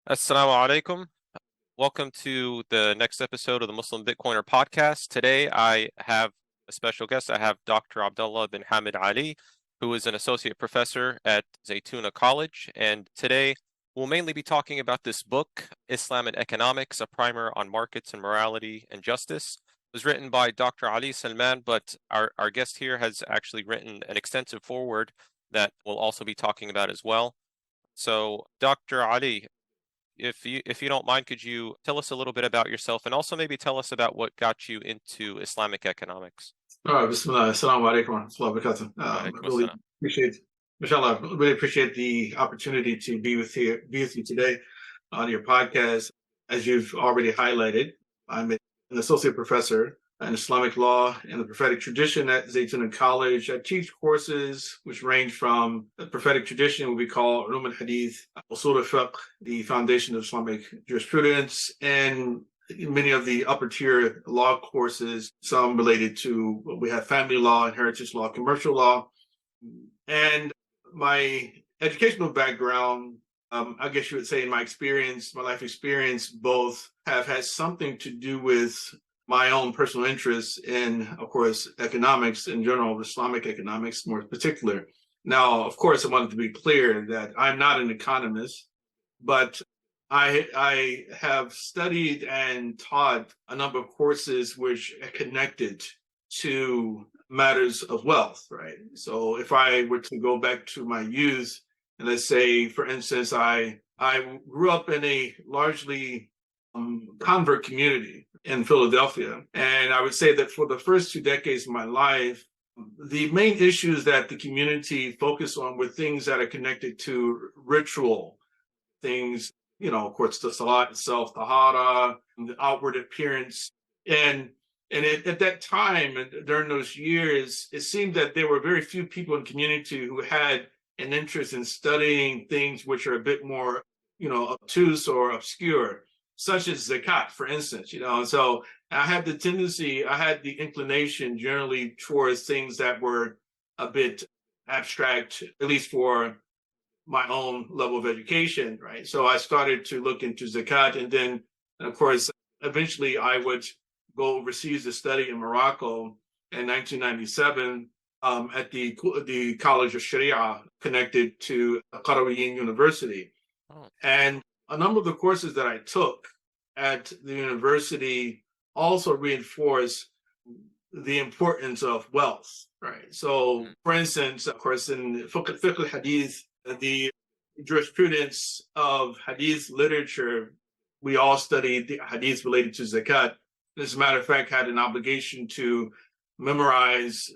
Assalamu alaikum. Welcome to the next episode of the Muslim Bitcoiner podcast. Today I have a special guest. I have Dr. Abdullah Bin Hamid Ali, who is an associate professor at Zaytuna College. And today we'll mainly be talking about this book, Islamic Economics, a primer on markets and morality and justice. It was written by Dr. Ali Salman, but our guest here has actually written an extensive foreword that we'll also be talking about as well. So, Dr. Ali, if you don't mind, could you tell us a little bit about yourself and also maybe tell us about what got you into Islamic economics? All right, Bismillah. Assalamu alaikum wa rahmatullahi wa barakatuh. I Alaikum really assalam. appreciate, mashallah, really appreciate the opportunity to be with you today on your podcast. As you've already highlighted, I'm an associate professor in Islamic law and the prophetic tradition at Zaytuna College. I teach courses which range from the prophetic tradition, what we call Ulum al-Hadith, Usul al-Fiqh, the foundation of Islamic jurisprudence, and many of the upper tier law courses, some related to, we have family law, inheritance law, commercial law. And my educational background, I guess you would say in my experience, my life experience, both have had something to do with my own personal interests in, of course, economics in general, Islamic economics more particular. Now, of course, I wanted to be clear that I'm not an economist, but I have studied and taught a number of courses which are connected to matters of wealth, right? So if I were to go back to my youth, and let's say, for instance, I grew up in a largely convert community in Philadelphia. And I would say that for the first 2 decades of my life, the main issues that the community focused on were things that are connected to ritual things, of course, the salat itself, tahara, the outward appearance. And at that time, and during those years, it seemed that there were very few people in the community who had an interest in studying things which are a bit more, obtuse or obscure, such as zakat, for instance, And so I had the inclination generally towards things that were a bit abstract, at least for my own level of education, right? So I started to look into zakat, and then, of course, eventually I would go overseas to study in Morocco in 1997 at the College of Sharia connected to Qarawiyyin University. Oh. And a number of the courses that I took at the university also reinforced the importance of wealth, right? So, for instance, of course, in fiqh al-hadith, the jurisprudence of hadith literature, we all studied the hadith related to zakat. As a matter of fact, had an obligation to memorize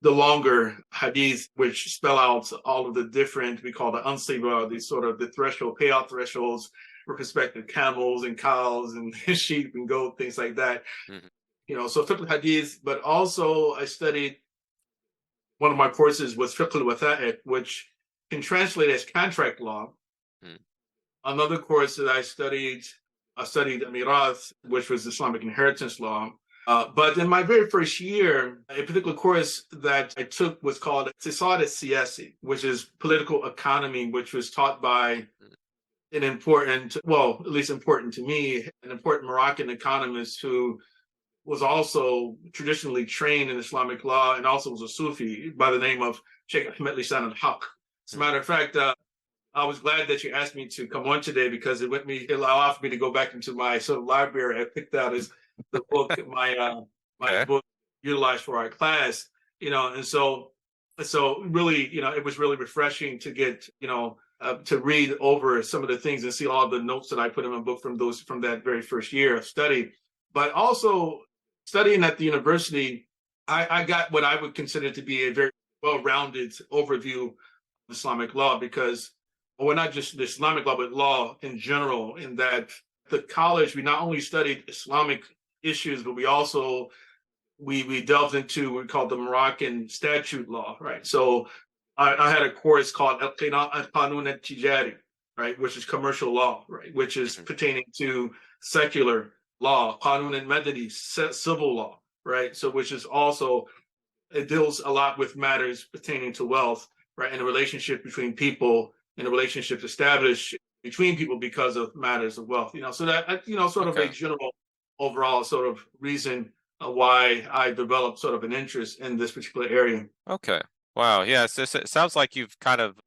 the longer hadith, which spell out all of the different, we call the ansiba, the threshold, payout thresholds with respect to camels and cows and sheep and goat, things like that. Mm-hmm. So fiqh al-hadith, but also I studied, one of my courses was fiqh al-watha'iq, which can translate as contract law. Another course that I studied Mirath, which was Islamic inheritance law. But in my very first year, a particular course that I took was called Iqtisad al-Siyasi, which is political economy, which was taught by an important, well, at least important to me, an important Moroccan economist who was also traditionally trained in Islamic law and also was a Sufi by the name of Sheikh Ahmed Lisan al-Haq. As a matter of fact, I was glad that you asked me to come on today because it allowed me to go back into my sort of library. I picked out the book, my book utilized for our class, and so really, it was really refreshing to get, to read over some of the things and see all the notes that I put in my book from that very first year of study. But also studying at the university, I got what I would consider to be a very well-rounded overview of Islamic law, because, well, not just the Islamic law, but law in general, in that the college, we not only studied Islamic issues, but we also, we delved into what we call the Moroccan statute law, right? So I had a course called Al-Qanun al-Tijari, right, which is commercial law, right, which is pertaining to secular law, Qanun al-Madani, civil law, right? So which is also, it deals a lot with matters pertaining to wealth, right, and the relationship between people and the relationships established between people because of matters of wealth. So that sort of a Okay. general overall sort of reason why I developed sort of an interest in this particular area. Okay. Wow. Yeah. So, it sounds like you've kind of,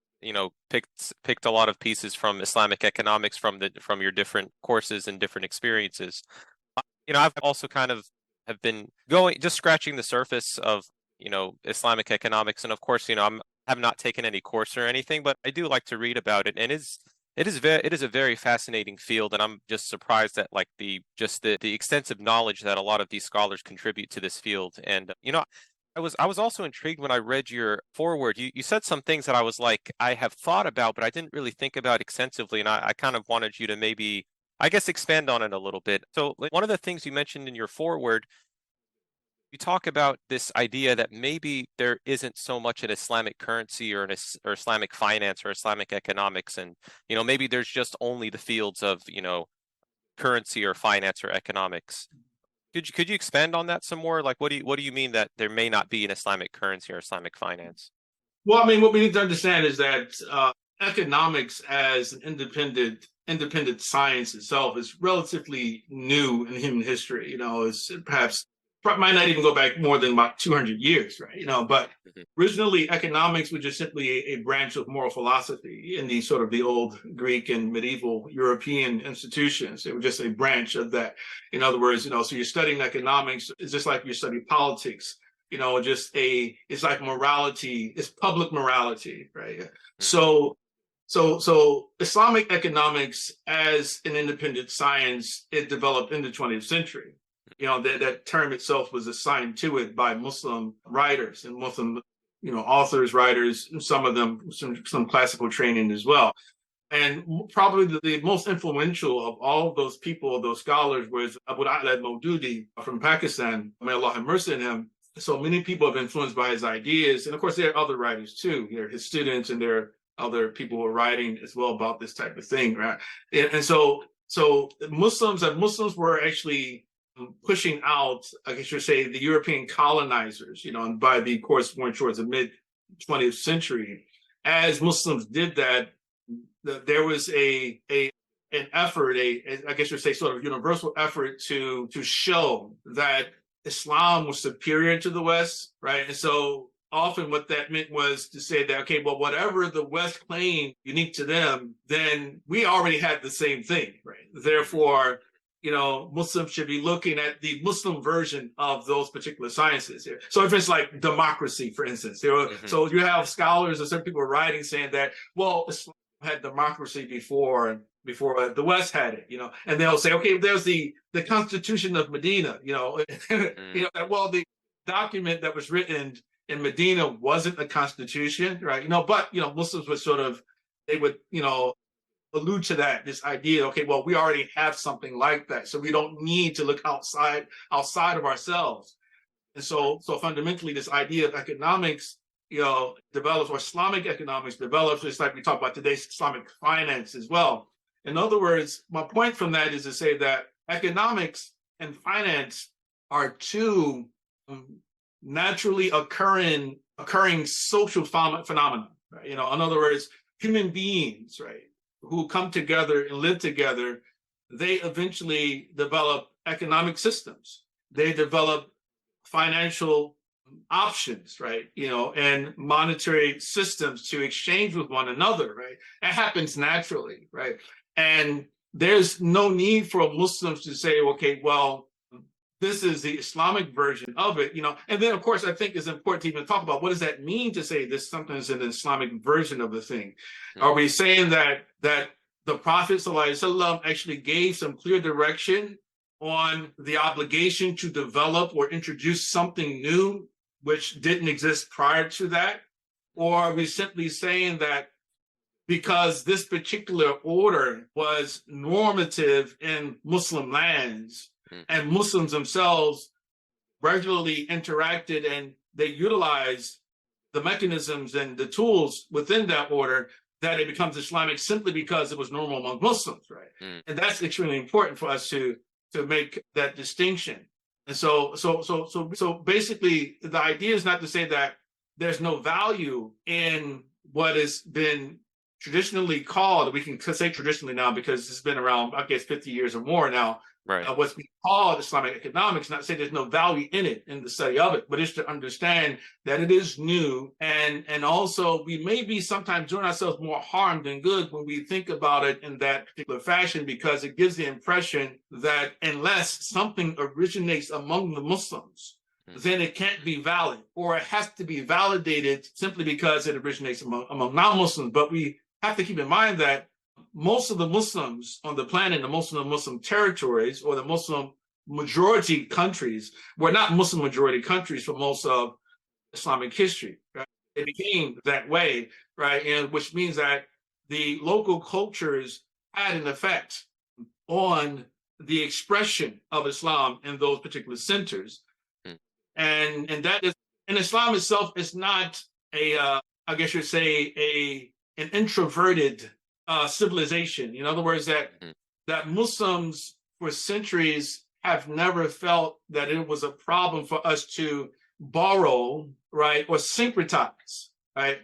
picked a lot of pieces from Islamic economics from your different courses and different experiences. I've also kind of have been going just scratching the surface of, Islamic economics, and of course, have not taken any course or anything, but I do like to read about it, and it is a very fascinating field, and I'm just surprised at like the extensive knowledge that a lot of these scholars contribute to this field. And I was also intrigued when I read your foreword. You said some things that I was like, I have thought about, but I didn't really think about extensively, and I kind of wanted you to maybe, I guess, expand on it a little bit. So like, one of the things you mentioned in your foreword, you talk about this idea that maybe there isn't so much an Islamic currency or or Islamic finance or Islamic economics, and maybe there's just only the fields of currency or finance or economics. Could you expand on that some more? Like, what do you mean that there may not be an Islamic currency or Islamic finance? Well, I mean, what we need to understand is that economics as an independent science itself is relatively new in human history. It's perhaps might not even go back more than about 200 years, right? But Mhm. originally economics was just simply a branch of moral philosophy in the sort of the old Greek and medieval European institutions. It was just a branch of that. In other words, so you're studying economics, it's just like you study politics. It's like morality, it's public morality, right? Mhm. So Islamic economics as an independent science, it developed in the 20th century. That term itself was assigned to it by Muslim writers and Muslim, authors, writers, and some of them some classical training as well. And probably the most influential of all of those people, those scholars, was Abdullah Maududi from Pakistan. May Allah have mercy on him. So many people have been influenced by his ideas. And of course, there are other writers too. There are his students, and there are other people who are writing as well about this type of thing, right? And so Muslims were actually pushing out, I guess you'd say, the European colonizers, and by the course going towards the mid 20th century. As Muslims did that, there was an effort, I guess you'd say, sort of universal effort to show that Islam was superior to the West, right? And so often what that meant was to say that, okay, well, whatever the West claimed unique to them, then we already had the same thing, right? Therefore, Muslims should be looking at the Muslim version of those particular sciences here. So if it's like democracy, for instance, Mhm. so you have scholars or some people writing saying that, well, Islam had democracy before the West had it, and they'll say, okay, there's the Constitution of Medina, Mhm. well, the document that was written in Medina wasn't a constitution, right? But Muslims would they would allude to that, this idea, okay, well, we already have something like that, so we don't need to look outside of ourselves. And so fundamentally, this idea of economics, develops, or Islamic economics develops, just like we talk about today's Islamic finance as well. In other words, my point from that is to say that economics and finance are two naturally occurring social phenomena. Right? In other words, human beings, right, who come together and live together, they eventually develop economic systems. They develop financial options, right? And monetary systems to exchange with one another, right? That happens naturally, right? And there's no need for Muslims to say, okay, well, this is the Islamic version of it, And then, of course, I think it's important to even talk about what does that mean to say this something is an Islamic version of the thing. Are we saying that the Prophet ﷺ actually gave some clear direction on the obligation to develop or introduce something new which didn't exist prior to that? Or are we simply saying that because this particular order was normative in Muslim lands Mhm. and Muslims themselves regularly interacted and they utilized the mechanisms and the tools within that order, that it becomes Islamic simply because it was normal among Muslims, right? Mhm. And that's extremely important for us to make that distinction. And so basically, the idea is not to say that there's no value in what has been traditionally called, we can say traditionally now because it's been around, I guess, 50 years or more now, Right. what's being called Islamic economics, not to say there's no value in it, in the study of it, but it's to understand that it is new. And also we may be sometimes doing ourselves more harm than good when we think about it in that particular fashion, because it gives the impression that unless something originates among the Muslims, then it can't be valid, or it has to be validated simply because it originates among non-Muslims. But we have to keep in mind that most of the Muslims on the planet, the Muslim territories, or the Muslim majority countries, were not Muslim majority countries for most of Islamic history. Right? It became that way, right? And which means that the local cultures had an effect on the expression of Islam in those particular centers. And that is, and Islam itself is not I guess you'd say an introverted civilization. In other words, that Muslims for centuries have never felt that it was a problem for us to borrow, right, or syncretize, right,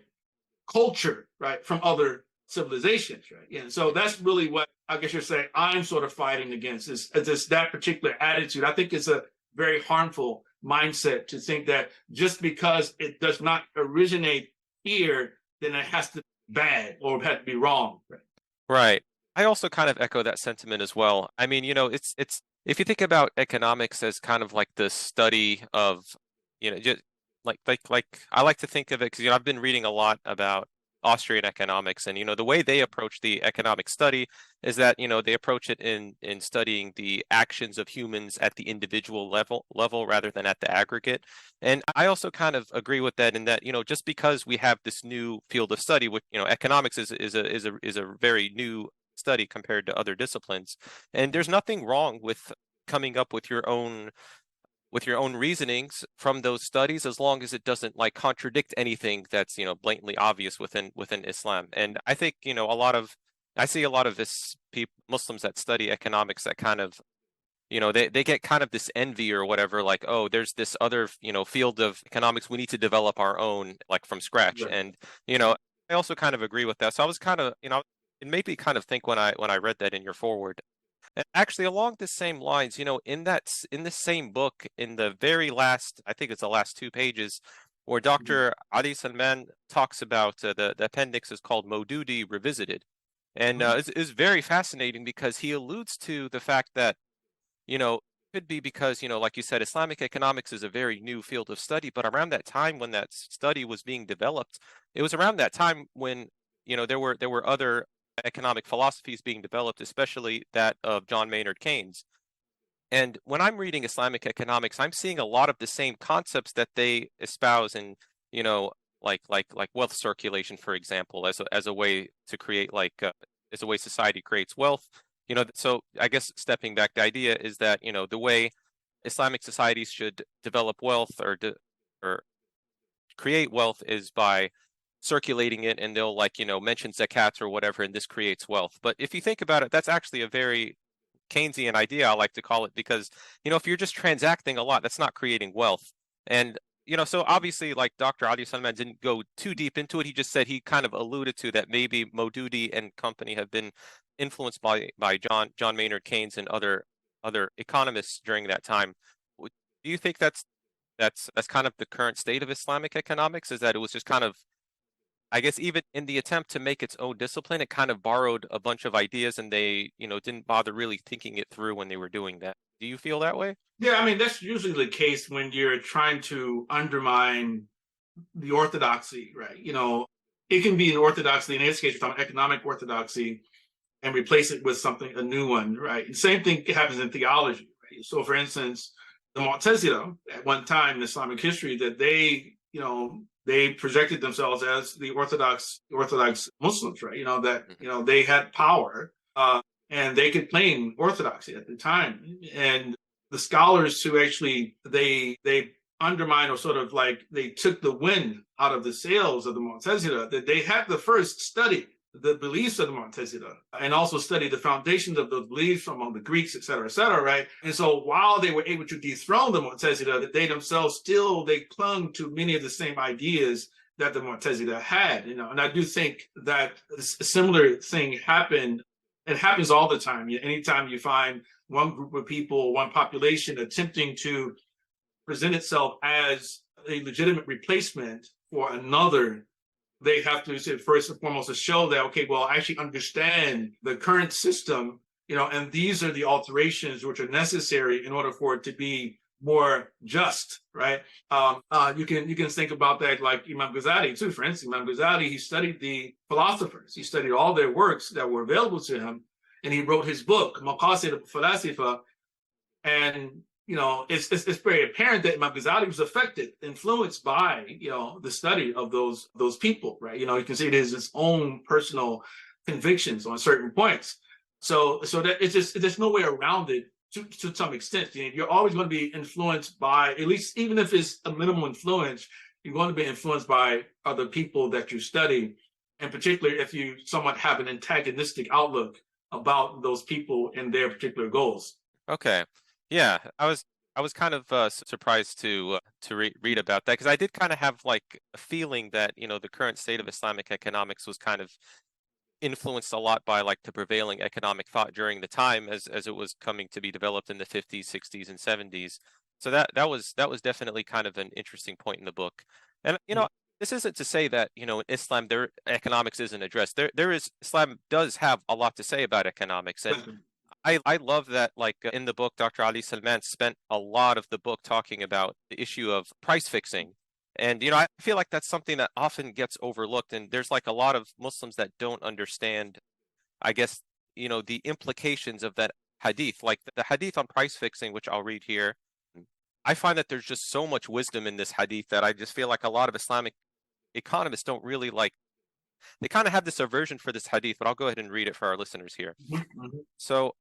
culture, right, from other civilizations, right. And so that's really what I guess you're saying I'm sort of fighting against is that particular attitude. I think it's a very harmful mindset to think that just because it does not originate here, then it has to be bad or it has to be wrong. Right. Right. I also kind of echo that sentiment as well. I mean, it's if you think about economics as kind of like the study of, just like I like to think of it because I've been reading a lot about Austrian economics, and the way they approach the economic study is that they approach it in studying the actions of humans at the individual level rather than at the aggregate. And I also kind of agree with that in that just because we have this new field of study, which economics is a very new study compared to other disciplines, and there's nothing wrong with coming up with your own reasonings from those studies, as long as it doesn't like contradict anything that's blatantly obvious within Islam. And I think I see a lot of this Muslims that study economics that kind of they get kind of this envy or whatever, like, oh, there's this other field of economics, we need to develop our own like from scratch. Right. And I also kind of agree with that. So I was kind of it made me kind of think when I read that in your forward. And actually, along the same lines, in the same book, in the very last, I think it's the last 2 pages, where Dr. Ali Salman talks about the appendix is called Maududi Revisited, and it's very fascinating because he alludes to the fact that could be because like you said, Islamic economics is a very new field of study, but around that time when that study was being developed, it was around that time when there were other economic philosophies being developed, especially that of John Maynard Keynes. And when I'm reading Islamic economics, I'm seeing a lot of the same concepts that they espouse in, like wealth circulation, for example, as a way to create as a way society creates wealth. So I guess stepping back, the idea is that the way Islamic societies should develop wealth or create wealth is by circulating it, and they'll mention zakats or whatever, and this creates wealth. But if you think about it, that's actually a very Keynesian idea, I like to call it, because if you're just transacting a lot, that's not creating wealth. And so obviously, like Dr. Ali Salman didn't go too deep into it. He just said, he kind of alluded to that maybe Maududi and company have been influenced by John Maynard Keynes and other economists during that time. Do you think that's kind of the current state of Islamic economics, is that it was just kind of, I guess, even in the attempt to make its own discipline, it kind of borrowed a bunch of ideas, and they, didn't bother really thinking it through when they were doing that? Do you feel that way? Yeah, I mean, that's usually the case when you're trying to undermine the orthodoxy, right? It can be an orthodoxy. In this case, we're talking economic orthodoxy, and replace it with a new one, right? And same thing happens in theology, right? So, for instance, the Mu'tazila at one time in Islamic history, that they projected themselves as the Orthodox Muslims, right? They had power and they could claim orthodoxy at the time. And the scholars who actually they undermined, or sort of like they took the wind out of the sails of the Mu'tazila, that they had to first study the beliefs of the Mu'tazila and also study the foundations of those beliefs among the Greeks, et cetera, right? And so while they were able to dethrone the Mu'tazila, that they themselves they clung to many of the same ideas that the Mu'tazila had, and I do think that a similar thing happened. It happens all the time. Anytime you find one group of people, one population attempting to present itself as a legitimate replacement for another, they have to say first and foremost to show that, okay, well, I actually understand the current system, and these are the alterations which are necessary in order for it to be more just, right? You can think about that like Imam Ghazali too. For instance, Imam Ghazali, he studied the philosophers, he studied all their works that were available to him, and he wrote his book Maqasid al-Falasifa. And it's very apparent that Imam Ghazali was affected, influenced by the study of those people, right? You can see it is his own personal convictions on certain points. So that it's just there's no way around it. To some extent, you're always going to be influenced by, at least even if it's a minimal influence, you're going to be influenced by other people that you study, and particularly if you somewhat have an antagonistic outlook about those people and their particular goals. Okay, yeah, I was kind of surprised to read about that, because I did kind of have like a feeling that the current state of Islamic economics was kind of influenced a lot by like the prevailing economic thought during the time as it was coming to be developed in the 50s, 60s, and 70s. So that was definitely kind of an interesting point in the book. And this isn't to say that in Islam their economics isn't addressed. Islam does have a lot to say about economics, and I love that like in the book Dr. Ali Salman spent a lot of the book talking about the issue of price fixing. And I feel like that's something that often gets overlooked, and there's like a lot of Muslims that don't understand, I guess, the implications of that hadith. Like the hadith on price fixing, which I'll read here. I find that there's just so much wisdom in this hadith that I just feel like a lot of Islamic economists don't really like. They kind of have this aversion for this hadith, but I'll go ahead and read it for our listeners here. So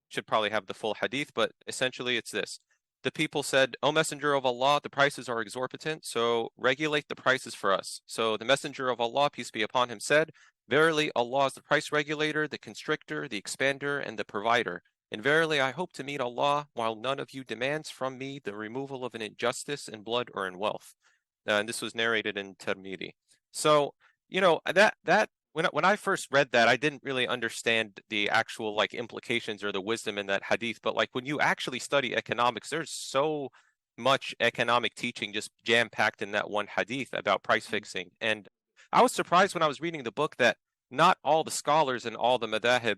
should probably have the full hadith, but essentially it's this. The people said, O Messenger of Allah, the prices are exorbitant, so regulate the prices for us. So the Messenger of Allah, peace be upon him, said, Verily, Allah is the price regulator, the constrictor, the expander, and the provider. And verily, I hope to meet Allah, while none of you demands from me the removal of an injustice in blood or in wealth. And this was narrated in Tirmidhi. So, that when I first read that, I didn't really understand the actual like implications or the wisdom in that hadith. But like when you actually study economics, there's so much economic teaching just jam-packed in that one hadith about price fixing. And I was surprised when I was reading the book that not all the scholars and all the madhahib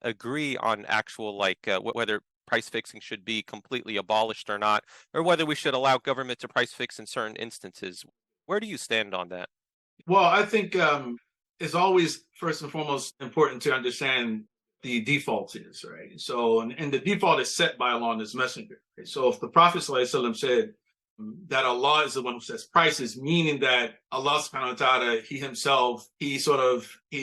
agree on actual like whether price fixing should be completely abolished or not, or whether we should allow government to price fix in certain instances. Where do you stand on that? Well, I think it's always first and foremost important to understand the default is, right? So, and the default is set by Allah and His Messenger. Right? So if the Prophet ﷺ said that Allah is the one who sets prices, meaning that Allah subhanahu wa ta'ala, He Himself, He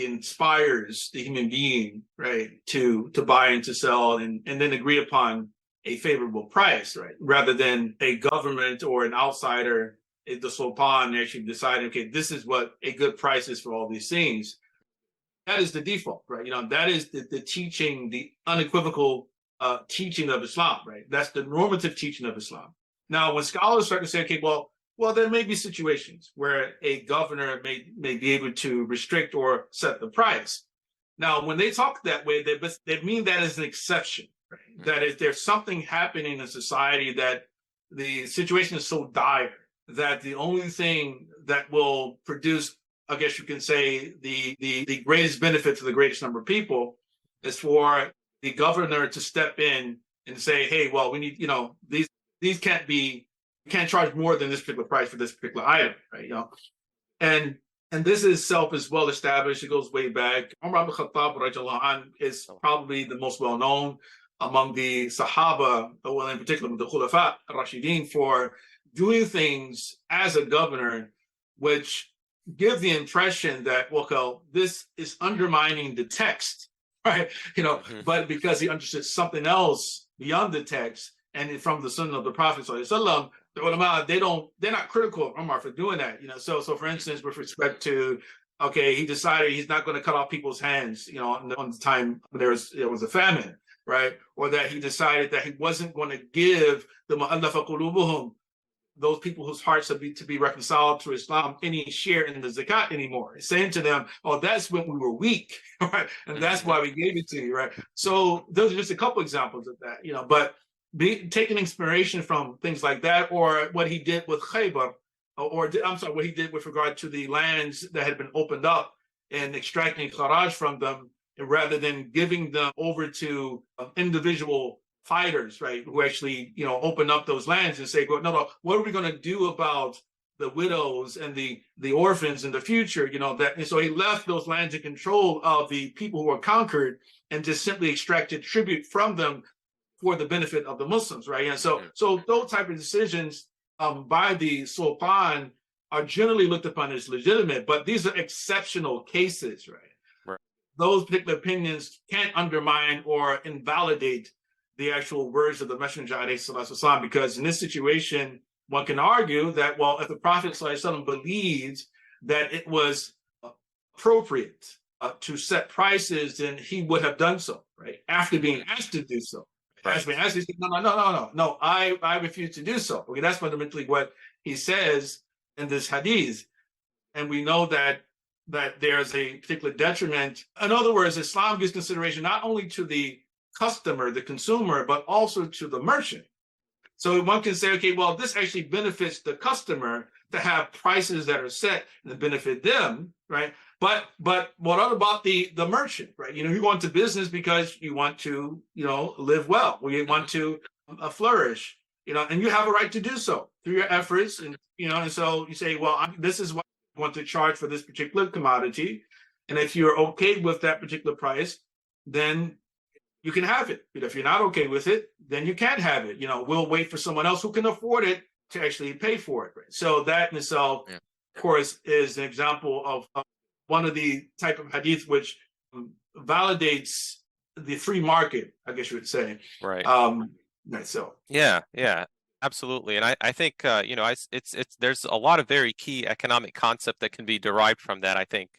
inspires the human being, right, to buy and to sell and then agree upon a favorable price, right? Rather than a government or an outsider, the Sultan actually decided, okay, this is what a good price is for all these things. That is the default, right? That is the teaching, the unequivocal teaching of Islam, right? That's the normative teaching of Islam. Now, when scholars start to say, okay, well, there may be situations where a governor may be able to restrict or set the price. Now, when they talk that way, they mean that as an exception, right? That if there's something happening in society that the situation is so dire that the only thing that will produce, I guess you can say, the greatest benefit to the greatest number of people is for the governor to step in and say, hey, well, we need, these can't charge more than this particular price for this particular item, right? And this itself is well established. It goes way back. Umar ibn Khattab radiallahu anh is probably the most well known among the Sahaba, well, in particular the Khulafa Rashidin, for doing things as a governor which give the impression that, well, this is undermining the text, right? But because he understood something else beyond the text and from the Sunnah of the Prophet sallallahu the ulama, they're not critical of Umar for doing that. So for instance, with respect to, okay, he decided he's not going to cut off people's hands, on the time there was a famine, right? Or that he decided that he wasn't going to give the mu'allafa qulubuhum those people whose hearts are to be reconciled to Islam any share in the zakat anymore. It's saying to them, oh, that's when we were weak, right? And that's why we gave it to you, right? So those are just a couple examples of that, but taking inspiration from things like that, or what he did with Khaybar, or I'm sorry, what he did with regard to the lands that had been opened up and extracting kharaj from them, rather than giving them over to individual fighters, right, who actually, open up those lands and say, well, no, what are we going to do about the widows and the orphans in the future? And so he left those lands in control of the people who were conquered and just simply extracted tribute from them for the benefit of the Muslims, right? And so those type of decisions by the Sultan are generally looked upon as legitimate, but these are exceptional cases, right? Those particular opinions can't undermine or invalidate the actual words of the Messenger ﷺ, because in this situation, one can argue that, well, if the Prophet ﷺ believed that it was appropriate to set prices, then he would have done so, right? After being asked to do so. Right. Has been asked, he said, no, I refuse to do so. Okay, that's fundamentally what he says in this hadith. And we know that there's a particular detriment. In other words, Islam gives consideration not only to the customer, the consumer, but also to the merchant. So one can say, okay, well, this actually benefits the customer to have prices that are set and benefit them, right? But what about the merchant, right? You go into business because you want to, live well, or you want to flourish, and you have a right to do so through your efforts, and and so you say, well, this is what I want to charge for this particular commodity, and if you're okay with that particular price, then you can have it. But if you're not okay with it, then you can't have it. We'll wait for someone else who can afford it to actually pay for it. Right? So that in itself, of course, is an example of one of the type of hadith which validates the free market, I guess you would say. Right. Right. So. Yeah. Absolutely. And I think, it's there's a lot of very key economic concept that can be derived from that, I think.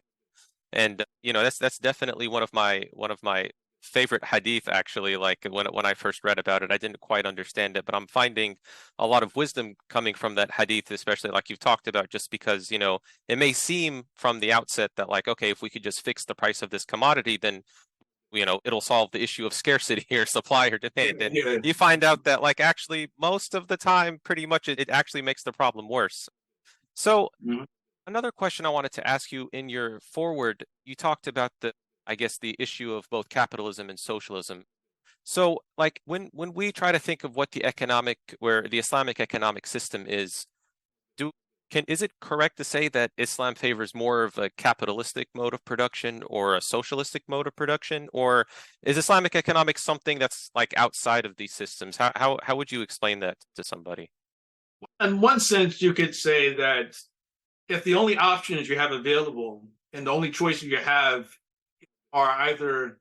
And, that's definitely one of my favorite hadith, actually. Like when I first read about it, I didn't quite understand it, but I'm finding a lot of wisdom coming from that hadith, especially like you've talked about, just because, it may seem from the outset that like, okay, if we could just fix the price of this commodity, then it'll solve the issue of scarcity or supply or demand. And you find out that like actually most of the time, pretty much it actually makes the problem worse. So another question I wanted to ask you, in your forward, you talked about the issue of both capitalism and socialism. So like when we try to think of what the Islamic economic system is, is it correct to say that Islam favors more of a capitalistic mode of production or a socialistic mode of production, or is Islamic economics something that's like outside of these systems? How would you explain that to somebody? In one sense, you could say that if the only options you have available and the only choices you have are either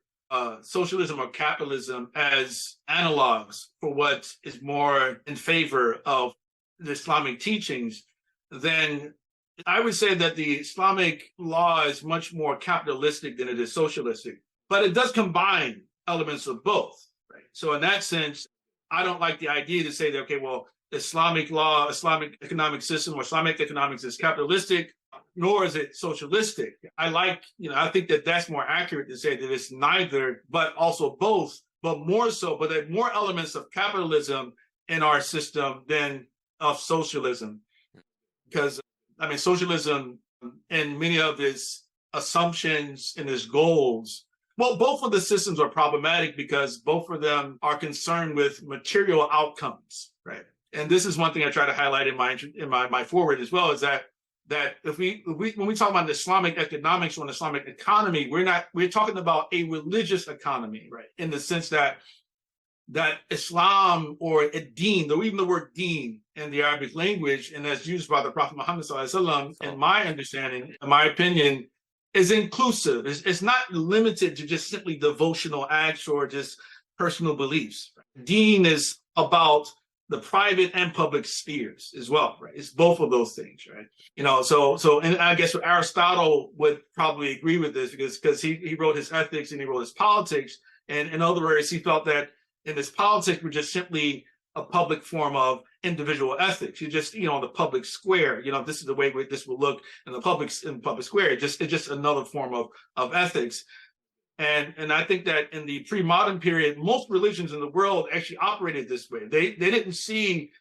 socialism or capitalism as analogs for what is more in favor of the Islamic teachings, then I would say that the Islamic law is much more capitalistic than it is socialistic, but it does combine elements of both, right? So in that sense, I don't like the idea to say that, okay, well, Islamic law, Islamic economic system, or Islamic economics is capitalistic, nor is it socialistic. I think that that's more accurate to say that it's neither, but also both, but more so, but there are more elements of capitalism in our system than of socialism. Because, socialism and many of its assumptions and its goals, well, both of the systems are problematic because both of them are concerned with material outcomes, right? And this is one thing I try to highlight in my forward as well, is that if we when we talk about Islamic economics or an Islamic economy, we're talking about a religious economy, right? In the sense that Islam, or ad-din, though even the word deen in the Arabic language, and as used by the Prophet Muhammad ﷺ, in my understanding, in my opinion, is inclusive. It's not limited to just simply devotional acts or just personal beliefs. Deen is about the private and public spheres as well, right? It's both of those things, right? So and I guess Aristotle would probably agree with this because he wrote his ethics and he wrote his politics. And in other words, he felt that in this politics, we're just simply a public form of individual ethics. You just, the public square, this is the way this will look in the public square. It's just another form of ethics. And I think that in the pre-modern period, most religions in the world actually operated this way. They didn't see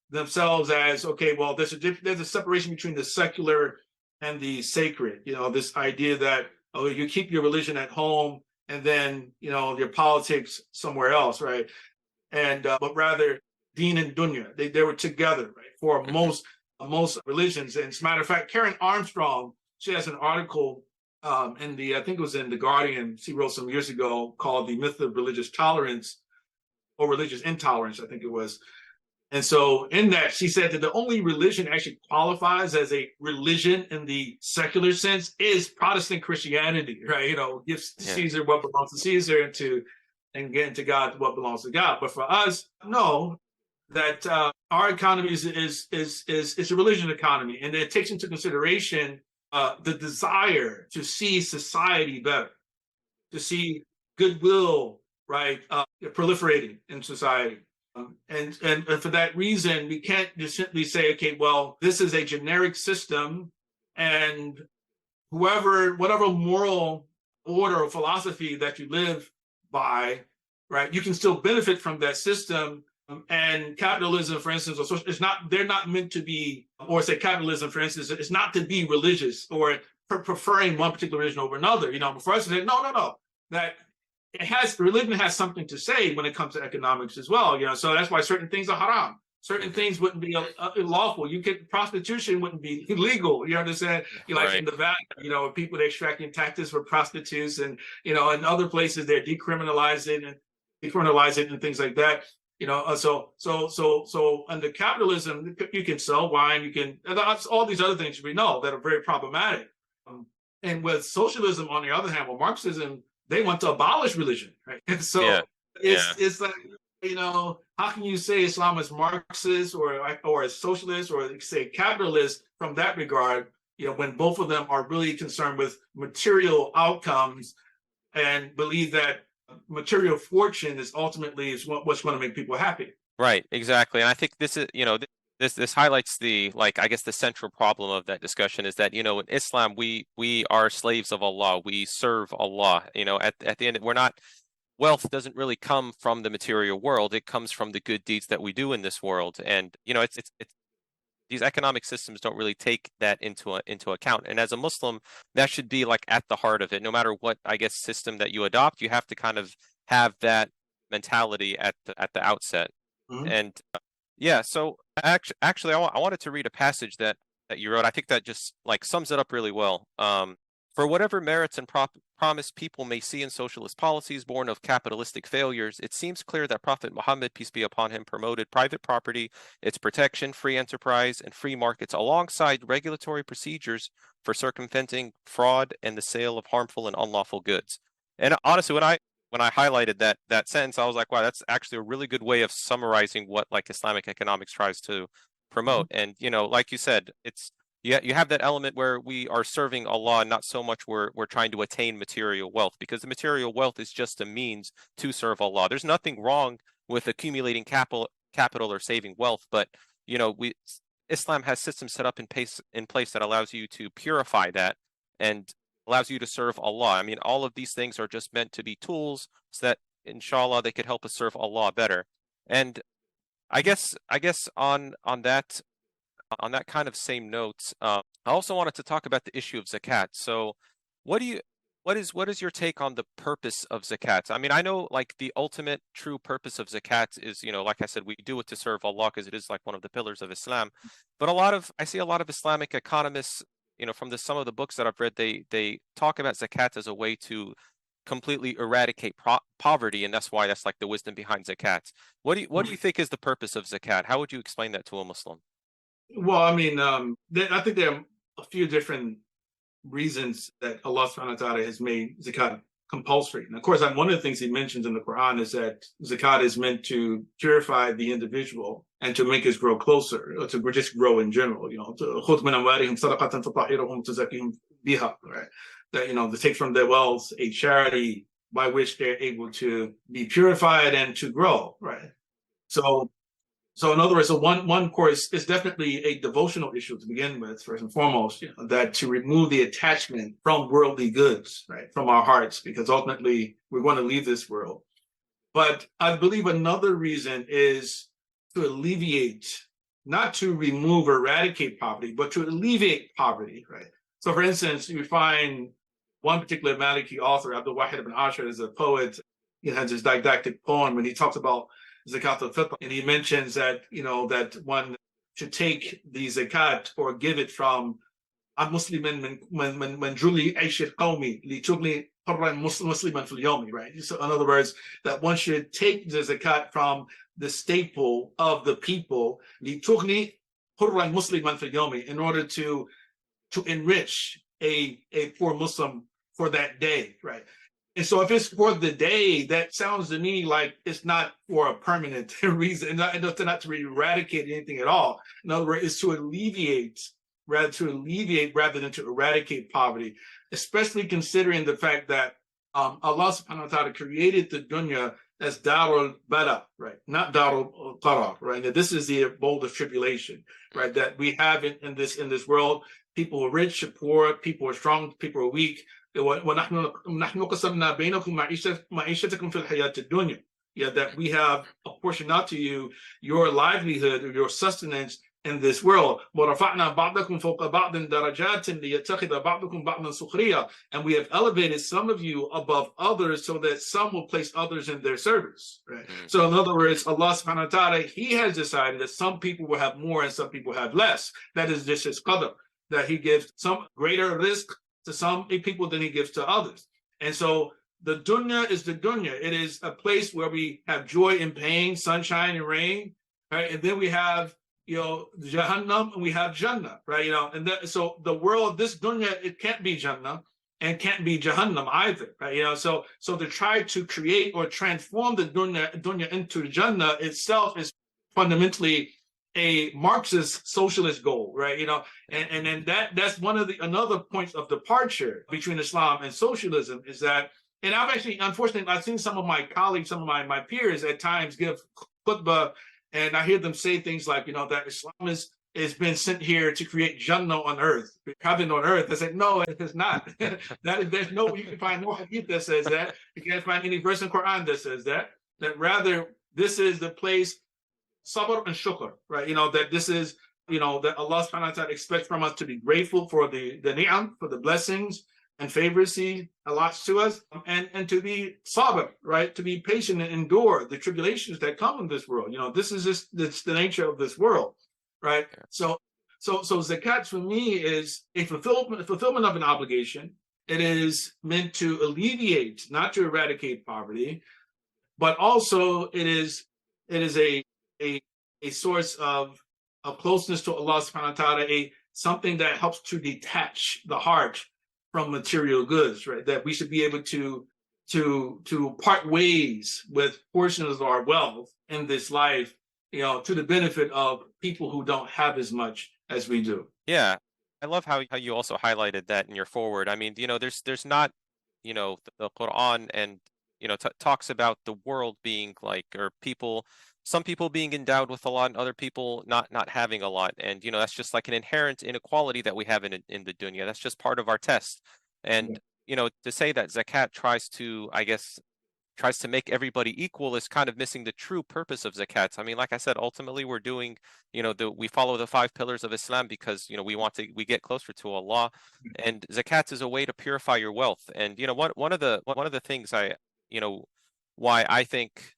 themselves as, okay, well, there's a separation between the secular and the sacred. This idea that, oh, you keep your religion at home and then, your politics somewhere else, right? And but rather, deen and dunya, they were together, right? For most religions. And as a matter of fact, Karen Armstrong, she has an article I think it was in The Guardian, she wrote some years ago, called The Myth of Religious Tolerance or Religious Intolerance, I think it was. And so in that, she said that the only religion actually qualifies as a religion in the secular sense is Protestant Christianity, right? Gives Caesar what belongs to Caesar and get to God what belongs to God. But for us, no, that our economy is a religion economy, and it takes into consideration the desire to see society better, to see goodwill, right, proliferating in society. And for that reason, we can't just simply say, okay, well, this is a generic system, and whatever moral order or philosophy that you live by, right, you can still benefit from that system. And capitalism, for instance, they're not meant to be, or say capitalism, for instance, it's not to be religious or preferring one particular religion over another. For us to say, no, that religion has something to say when it comes to economics as well. So that's why certain things are haram. Certain things wouldn't be lawful. Prostitution wouldn't be illegal. You understand? Like in Nevada, people are extracting taxes for prostitutes, and in other places they're decriminalizing and things like that. So under capitalism, you can sell wine, all these other things we know that are very problematic. And with socialism, on the other hand, with Marxism, they want to abolish religion, right? And so it's like, how can you say Islam is Marxist or a socialist or say capitalist from that regard, when both of them are really concerned with material outcomes and believe that material fortune is ultimately what's going to make people happy. Right, exactly. And I think this is, this highlights the, I guess the central problem of that discussion is that, in Islam, we are slaves of Allah. We serve Allah. At the end, wealth doesn't really come from the material world. It comes from the good deeds that we do in this world. And, it's these economic systems don't really take that into account. And as a Muslim, that should be at the heart of it. No matter what, I guess, system that you adopt, you have to kind of have that mentality at the outset. Mm-hmm. And so actually, I wanted to read a passage that you wrote. I think that just sums it up really well. For whatever merits and promise people may see in socialist policies born of capitalistic failures, it seems clear that Prophet Muhammad, peace be upon him, promoted private property, its protection, free enterprise, and free markets alongside regulatory procedures for circumventing fraud and the sale of harmful and unlawful goods. And honestly, when I highlighted that sentence, I was like, wow, that's actually a really good way of summarizing what Islamic economics tries to promote. Mm-hmm. And like you said, it's you have that element where we are serving Allah, not so much we're trying to attain material wealth, because the material wealth is just a means to serve Allah. There's nothing wrong with accumulating capital or saving wealth, but Islam has systems set up in place that allows you to purify that and allows you to serve Allah. I mean, all of these things are just meant to be tools so that, inshallah, they could help us serve Allah better. And I guess on that kind of same note, I also wanted to talk about the issue of zakat. So, what is your take on the purpose of zakat? I mean, I know the ultimate true purpose of zakat is, like I said, we do it to serve Allah because it is one of the pillars of Islam. But I see a lot of Islamic economists, from some of the books that I've read, they talk about zakat as a way to completely eradicate poverty, and that's why that's the wisdom behind zakat. What do you think is the purpose of zakat? How would you explain that to a Muslim? Well, I mean, I think there are a few different reasons that Allah subhanahu wa ta'ala has made zakat compulsory. And of course, one of the things he mentions in the Quran is that zakat is meant to purify the individual and to make us grow closer, or to just grow in general, to خُذْ مِنْ أَمْوَالِهِمْ صَدَقَةً تُطَهِّرُهُمْ وَتُزَكِّيهِمْ بِهَا, right? That, to take from their wealth a charity by which they're able to be purified and to grow, right? So So in other words, so one course is definitely a devotional issue to begin with, first and foremost, that to remove the attachment from worldly goods, right, from our hearts, because ultimately we're going to leave this world. But I believe another reason is to alleviate, not to remove or eradicate poverty, but to alleviate poverty, right? So for instance, you find one particular Maliki author, Abdullah Bin Ashar, is a poet. He has this didactic poem and he talks about zakat al-fitr, and he mentions that that one should take the zakat or give it from musliman من جل عيش القوم لتغني حرا مسلما في اليوم, right? So in other words, that one should take the zakat from the staple of the people لتغني حرا مسلما في اليوم, in order to enrich a poor Muslim for that day, right? And so if it's for the day, that sounds to me like it's not for a permanent reason, not to eradicate anything at all. In other words, it's to alleviate rather than to eradicate poverty, especially considering the fact that Allah subhanahu wa ta'ala created the dunya as darul bala, right? Not darul qarar, right? That this is the abode of tribulation, right? That we have in this world, people are rich, poor, people are strong, people are weak. That we have apportioned out to you your livelihood or your sustenance in this world. And we have elevated some of you above others so that some will place others in their service. Right? So in other words, Allah subhanahu wa ta'ala, He has decided that some people will have more and some people have less. That is just His qadr, that He gives some greater risk to some people than He gives to others. And so the dunya is the dunya. It is a place where we have joy and pain, sunshine and rain, right? And then we have Jahannam, and we have Jannah, right? So the world, this dunya, it can't be Jannah and can't be Jahannam either, right? So to try to create or transform the dunya into Jannah itself is fundamentally a Marxist socialist goal, right? And then that's another point of departure between Islam and socialism is that, and unfortunately, I've seen some of my colleagues, some of my peers at times give khutbah, and I hear them say things like, that Islam has been sent here to create Jannah on earth, heaven on earth. I said, no, it is not. You can find no hadith that says that. You can't find any verse in Quran that says that. That rather, this is the place, sabr and shukr, right? That this is, that Allah subhanahu wa ta'ala expects from us to be grateful for the ni'am, for the blessings and favors He allots to us, and to be sabr, right? To be patient and endure the tribulations that come in this world. This is just the nature of this world, right? So zakat for me is a fulfillment of an obligation. It is meant to alleviate, not to eradicate poverty, but also it is a source of closeness to Allah subhanahu wa ta'ala, something that helps to detach the heart from material goods, right? That we should be able to part ways with portions of our wealth in this life, to the benefit of people who don't have as much as we do. Yeah, I love how you also highlighted that in your forward. I mean, there's not, the Quran and talks about the world being like, or some people being endowed with a lot and other people not having a lot, and that's just like an inherent inequality that we have in the dunya. That's just part of our test. And to say that zakat tries to make everybody equal is kind of missing the true purpose of zakat. I mean, like I said, ultimately we're doing, we follow the 5 pillars of Islam because we get closer to Allah, and zakat is a way to purify your wealth. And one of the things why I think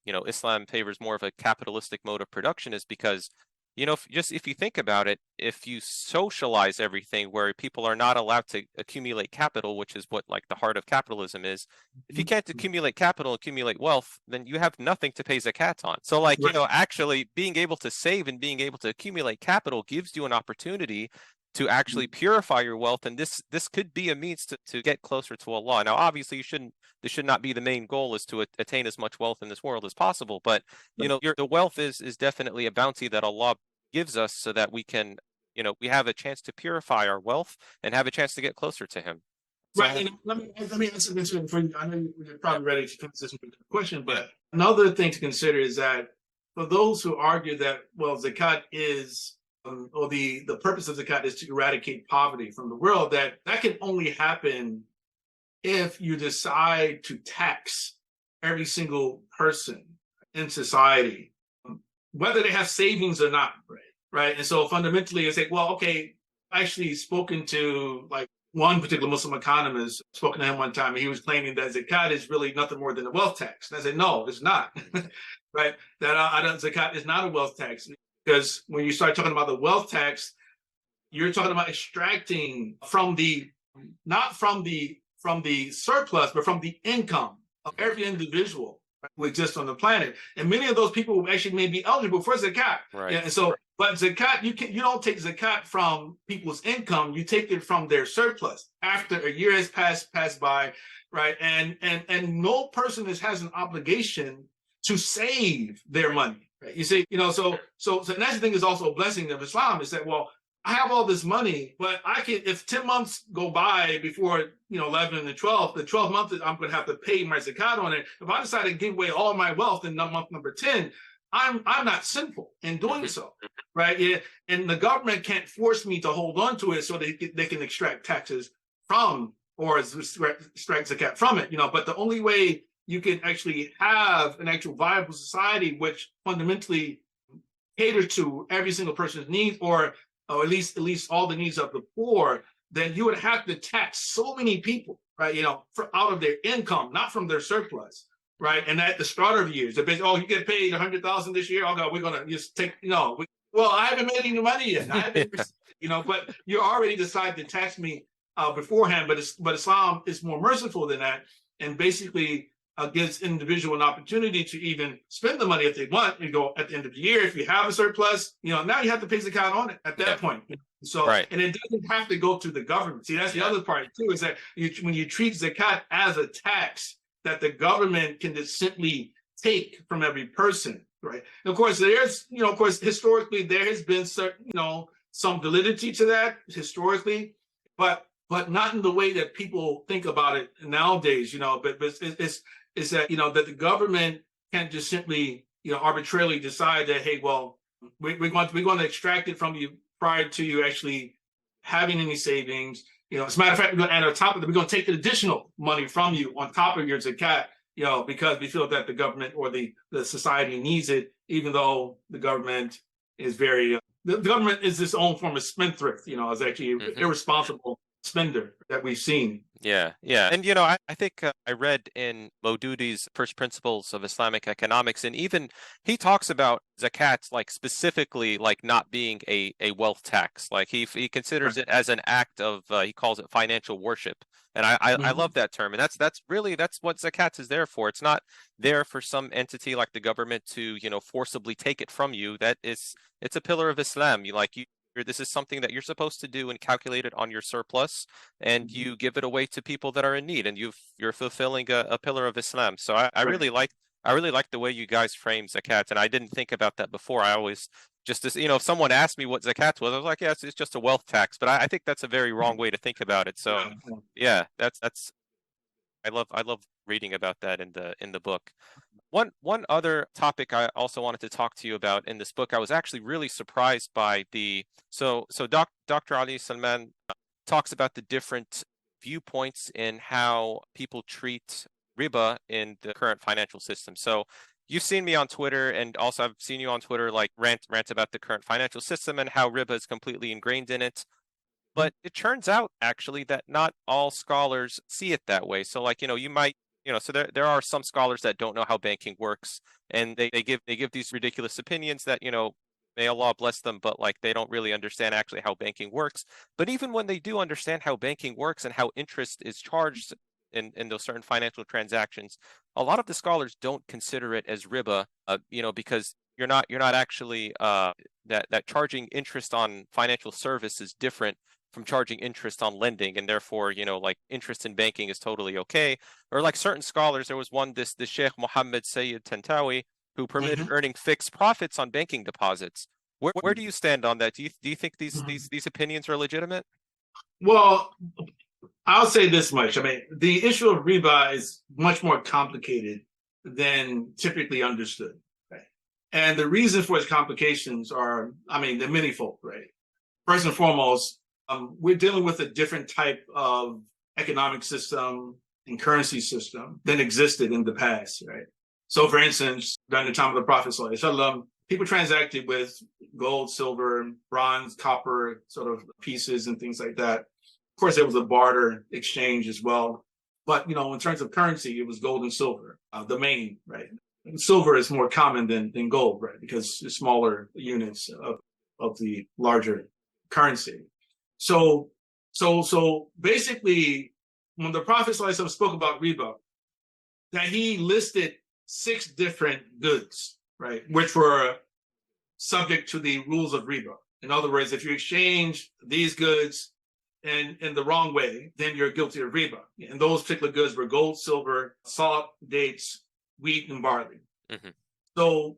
Islam favors more of a capitalistic mode of production is because, if you think about it, if you socialize everything where people are not allowed to accumulate capital, which is what like the heart of capitalism is, if you can't accumulate capital, accumulate wealth, then you have nothing to pay zakat on. So actually being able to save and being able to accumulate capital gives you an opportunity to actually purify your wealth, and this could be a means to get closer to Allah. Now, obviously, this should not be the main goal, is to attain as much wealth in this world as possible. But the wealth is definitely a bounty that Allah gives us, so that we can, we have a chance to purify our wealth and have a chance to get closer to Him. So right. Let me answer this one for you. I know you're probably ready to transition to the question, but another thing to consider is that for those who argue that, well, zakat is, or the purpose of zakat is to eradicate poverty from the world, that can only happen if you decide to tax every single person in society, whether they have savings or not, right? Right. And so fundamentally, it's like, well, okay, I actually spoken to like one particular Muslim economist, spoken to him one time, and he was claiming that zakat is really nothing more than a wealth tax. And I said, no, it's not. Right? That zakat is not a wealth tax, because when you start talking about the wealth tax, you're talking about extracting from the, not from the surplus, but from the income of every individual who exists on the planet. And many of those people actually may be eligible for zakat. Right. Yeah, and so, but zakat, you don't take zakat from people's income, you take it from their surplus after a year has passed by, right? And no person has an obligation to save their money. Right? You see, so that's the thing, is also a blessing of Islam, is that, well, I have all this money, but I can, if 10 months go by before 11 and the 12th month, I'm going to have to pay my zakat on it. If I decide to give away all my wealth in month number 10, I'm not sinful in doing so, right? Yeah. And the government can't force me to hold on to it so they can extract taxes from, or extract zakat from it, But the only way you can actually have an actual viable society which fundamentally caters to every single person's needs, or at least all the needs of the poor, then you would have to tax so many people, right? Out of their income, not from their surplus, right? And at the start of years, they're basically, oh, you get paid 100,000 this year. Oh God, we're gonna just take, well, I haven't made any money yet. I haven't, but you already decided to tax me beforehand. But Islam is more merciful than that, and basically gives individual an opportunity to even spend the money if they want. You go at the end of the year, if you have a surplus, now you have to pay zakat on it at that point. So, right. And it doesn't have to go to the government. See, that's the other part too, is that when you treat zakat as a tax that the government can just simply take from every person, right? And of course, there's, historically there has been certain, some validity to that historically, but not in the way that people think about it nowadays, but it's that, that the government can't just simply, arbitrarily decide that, hey, well, we're going to extract it from you prior to you actually having any savings. As a matter of fact, we're going to add on top of it, we're going to take the additional money from you on top of your zakat, because we feel that the government or the society needs it, even though the government is the government is its own form of spendthrift, is actually irresponsible spender that we've seen. Yeah. And, I think I read in Maududi's First Principles of Islamic Economics, and even he talks about zakat, like specifically like not being a wealth tax. Like he considers it as an act of, he calls it financial worship. And I love that term. And that's what zakat is there for. It's not there for some entity like the government to, forcibly take it from you. It's a pillar of Islam. This is something that you're supposed to do and calculate it on your surplus, and you give it away to people that are in need, and you're fulfilling a pillar of Islam. So I really like the way you guys frame zakat, and I didn't think about that before. I always if someone asked me what zakat was, I was like, yes, it's just a wealth tax. But I think that's a very wrong way to think about it. So yeah, that's I love reading about that in the book. One other topic I also wanted to talk to you about in this book, I was actually really surprised by Dr. Ali Salman talks about the different viewpoints in how people treat riba in the current financial system. So you've seen me on Twitter, and also I've seen you on Twitter like rant about the current financial system and how riba is completely ingrained in it. But it turns out actually that not all scholars see it that way. So you might, so there are some scholars that don't know how banking works, and they give these ridiculous opinions that, may Allah bless them, but like they don't really understand actually how banking works. But even when they do understand how banking works and how interest is charged in those certain financial transactions, a lot of the scholars don't consider it as riba, because you're not actually that charging interest on financial service is different from charging interest on lending, and therefore, like interest in banking is totally okay. Or like certain scholars, there was one, this Sheikh Mohammed Sayyid Tantawi, who permitted earning fixed profits on banking deposits. Where do you stand on that? Do you think these opinions are legitimate? Well, I'll say this much. I mean, the issue of riba is much more complicated than typically understood. Right? And the reason for its complications are, I mean, they're manifold, right? First and foremost, we're dealing with a different type of economic system and currency system than existed in the past, right? So, for instance, during the time of the Prophet ﷺ, people transacted with gold, silver, bronze, copper sort of pieces and things like that. Of course, there was a barter exchange as well. But, you know, in terms of currency, it was gold and silver, the main, right? And silver is more common than gold, right? Because it's smaller units of the larger currency. So basically, when the Prophet ﷺ spoke about riba, that he listed 6 different goods, right, which were subject to the rules of riba. In other words, if you exchange these goods in the wrong way, then you're guilty of riba. And those particular goods were gold, silver, salt, dates, wheat, and barley. Mm-hmm. So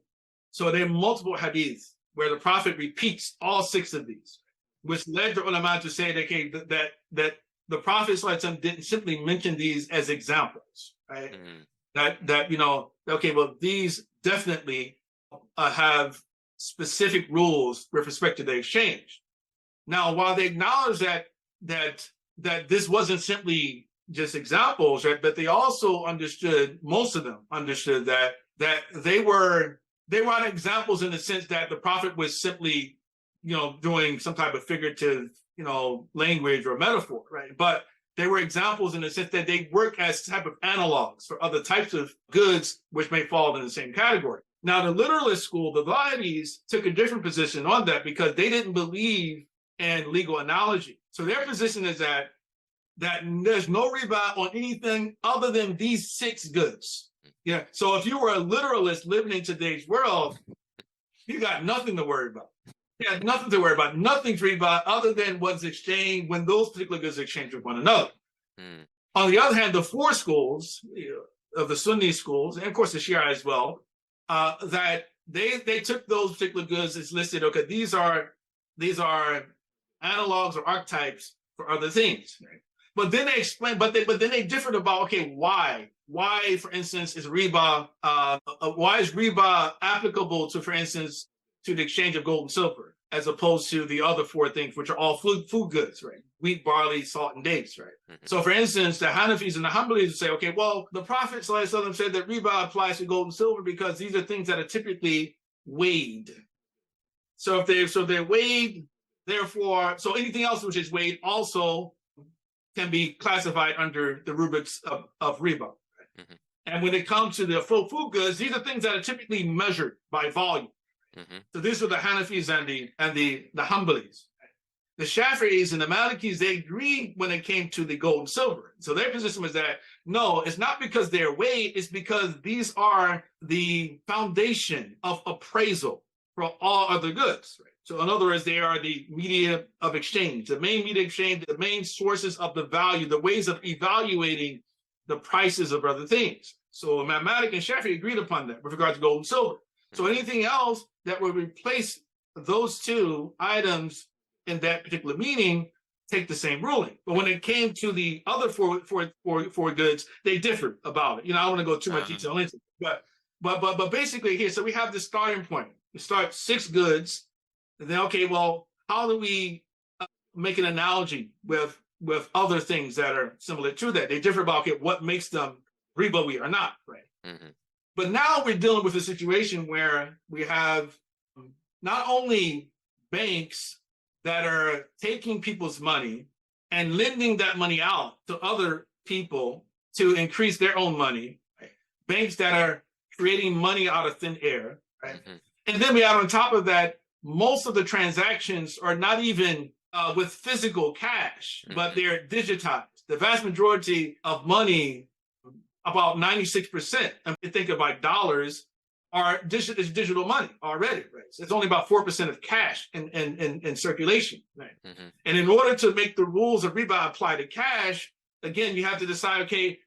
there are multiple hadiths where the Prophet repeats all 6 of these, which led the ulama to say that the Prophet didn't simply mention these as examples, right? Mm-hmm. That you know, okay, well, these definitely have specific rules with respect to the exchange. Now, while they acknowledge that this wasn't simply just examples, right? But they also understood, most of them understood that they were not examples in the sense that the Prophet was simply, you know, doing some type of figurative, you know, language or metaphor, right? But they were examples in the sense that they work as type of analogs for other types of goods which may fall in the same category. Now, the literalist school, the Wahhabis, took a different position on that because they didn't believe in legal analogy. So their position is that there's no riba on anything other than these 6 goods. Yeah. So if you were a literalist living in today's world, you got nothing to worry about. You got nothing to worry about. Nothing's riba other than what's exchanged when those particular goods are exchanged with one another. On the other hand, the 4 schools, you know, of the Sunni schools, and of course the Shia as well, that they took those particular goods as listed. Okay, these are analogs or archetypes for other things. Right? But then they explain, but then they differed about, okay, why, for instance, is riba applicable to, for instance, to the exchange of gold and silver, as opposed to the other 4 things, which are all food goods, right? Wheat, barley, salt, and dates, right? Mm-hmm. So, for instance, the Hanafis and the Hanbalis would say, okay, well, the Prophet ﷺ said that riba applies to gold and silver because these are things that are typically weighed. So if they're weighed, therefore, so anything else which is weighed also can be classified under the rubrics of riba. Mm-hmm. And when it comes to the full food goods, these are things that are typically measured by volume. Mm-hmm. So these are the Hanafis and the Hanbalis. The Shafi'is and the Malikis, they agreed when it came to the gold and silver. So their position was that, no, it's not because they're weighed, it's because these are the foundation of appraisal for all other goods. Right? So in other words, they are the media of exchange, the main media exchange, the main sources of the value, the ways of evaluating the prices of other things. So Imam Malik and Shafi agreed upon that with regard to gold and silver. So anything else that would replace those 2 items in that particular meaning take the same ruling. But when it came to the other four goods, they differed about it. You know, I don't want to go too much detail into it, but basically here, so we have the starting point. We start 6 goods, and then okay, well, how do we make an analogy with other things that are similar to that? They differ about, okay, what makes them ribawi or not, right? Mm-hmm. But now we're dealing with a situation where we have not only banks that are taking people's money and lending that money out to other people to increase their own money, right? Banks that are creating money out of thin air, right? Mm-hmm. And then we have on top of that, most of the transactions are not even with physical cash, mm-hmm. but they're digitized. The vast majority of money, about 96%, if you think about dollars, is digital money already, right? So it's only about 4% of cash in circulation, right? Mm-hmm. And in order to make the rules of riba apply to cash, again, you have to decide, okay,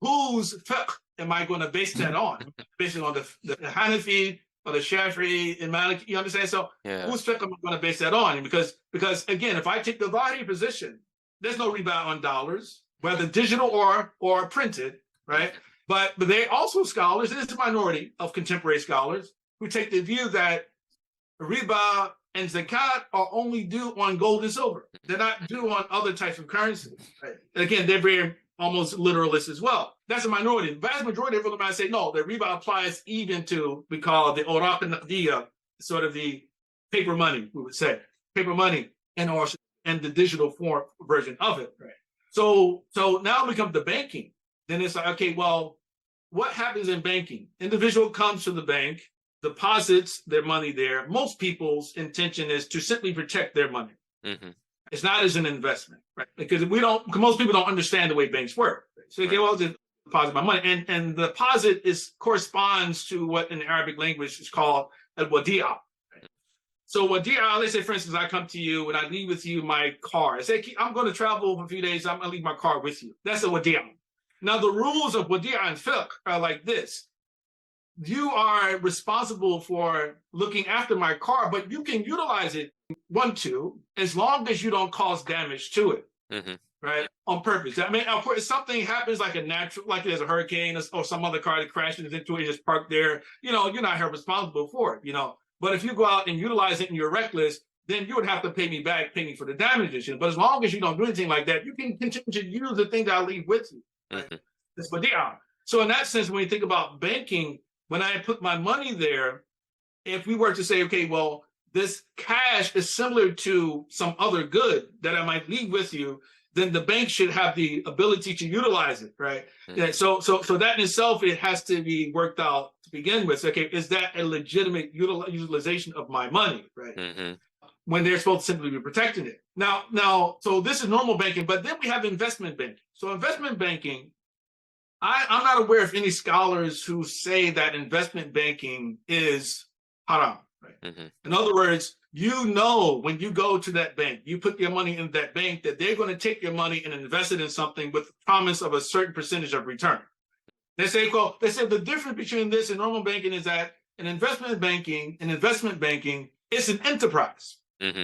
whose fiqh am I going to base that on? Based on the Hanafi or the Shafi'i and Maliki, you understand? So whose fiqh am I going to base that on? Because again, if I take the Zahiri position, there's no riba on dollars, whether digital or printed, right? But they also scholars, it is a minority of contemporary scholars, who take the view that riba and zakat are only due on gold and silver. They're not due on other types of currencies. Right? And again, they're very almost literalist as well. That's a minority. The vast majority of ulama say no, the riba applies even to, we call the awraq al-naqdiyya, sort of the paper money, we would say, paper money, and also and the digital form version of it. Right. So now we come to banking. Then it's like, okay, well, what happens in banking? Individual comes to the bank, deposits their money there. Most people's intention is to simply protect their money. Mm-hmm. It's not as an investment, right? Because most people don't understand the way banks work. So okay, well, just deposit my money, and the deposit corresponds to what in the Arabic language is called al-wadi'a. So wadi'a, let's say, for instance, I come to you and I leave with you my car. I say, I'm going to travel for a few days. I'm going to leave my car with you. That's a wadi'a. Now, the rules of wadi'a and fiqh are like this. You are responsible for looking after my car, but you can utilize it, as long as you don't cause damage to it, mm-hmm. right? On purpose. I mean, of course, if something happens like like there's a hurricane or some other car that crashes into it, just parked there, you're not held responsible for it, But if you go out and utilize it and you're reckless, then you would have to pay me for the damages. But as long as you don't do anything like that, you can continue to use the thing that I leave with you. Right? Mm-hmm. That's wadi'a. So in that sense, when you think about banking, when I put my money there, if we were to say, okay, well, this cash is similar to some other good that I might leave with you, then the bank should have the ability to utilize it, right? Mm-hmm. Yeah, so that in itself, it has to be worked out to begin with. Okay, is that a legitimate utilization of my money, right? Mm-hmm. When they're supposed to simply be protecting it. Now, so this is normal banking, but then we have investment banking. So investment banking, I'm not aware of any scholars who say that investment banking is haram. Right? Mm-hmm. In other words, when you go to that bank, you put your money in that bank, that they're going to take your money and invest it in something with the promise of a certain percentage of return. They say the difference between this and normal banking is that in investment banking, it's an enterprise. Mm-hmm.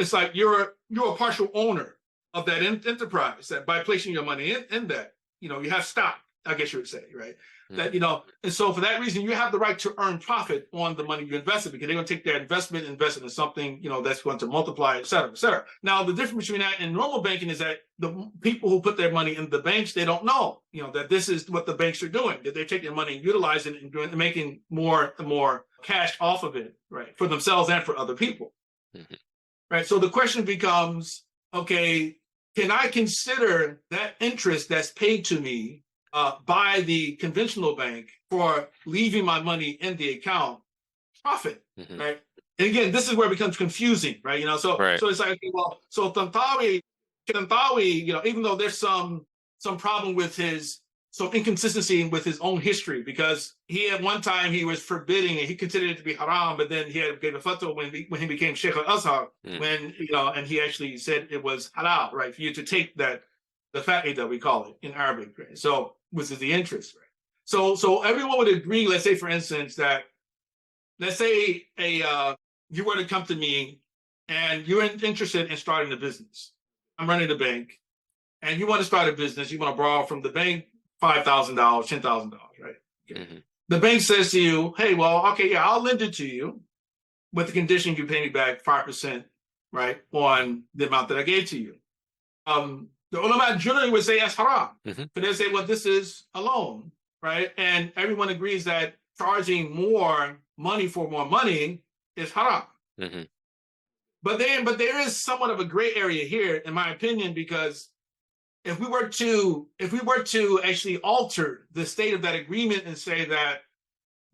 It's like you're a partial owner of that enterprise, that by placing your money in that. You have stock, I guess you would say, right? Mm-hmm. That, and so for that reason, you have the right to earn profit on the money you invested, because they're going to take their investment and invest it in something, that's going to multiply, et cetera, et cetera. Now, the difference between that and normal banking is that the people who put their money in the banks, they don't know, that this is what the banks are doing, that they're taking their money and utilizing it and making more and more cash off of it, right? For themselves and for other people, mm-hmm. right? So the question becomes, okay, can I consider that interest that's paid to me by the conventional bank for leaving my money in the account profit, mm-hmm. right? And again, this is where it becomes confusing, right? So it's like, okay, well, so Tantawi, even though there's some problem with some inconsistency with his own history, because he at one time he was forbidding it, he considered it to be haram, but then he gave a fatwa when he became Sheikh al-Azhar, when and he actually said it was halal, right, for you to take the fa'ida, we call it in Arabic, right? So which is the interest, right? So everyone would agree, let's say for instance that, let's say you were to come to me and you're interested in starting a business. I'm running a bank and you want to start a business, you want to borrow from the bank $5,000, $10,000, right? Okay. Mm-hmm. The bank says to you, hey, well, okay, yeah, I'll lend it to you with the condition you pay me back 5%, right, on the amount that I gave to you. The ulama generally would say that's haram. Mm-hmm. But they say, well, this is a loan, right? And everyone agrees that charging more money for more money is haram. Mm-hmm. But there is somewhat of a gray area here, in my opinion, because if we were to actually alter the state of that agreement and say that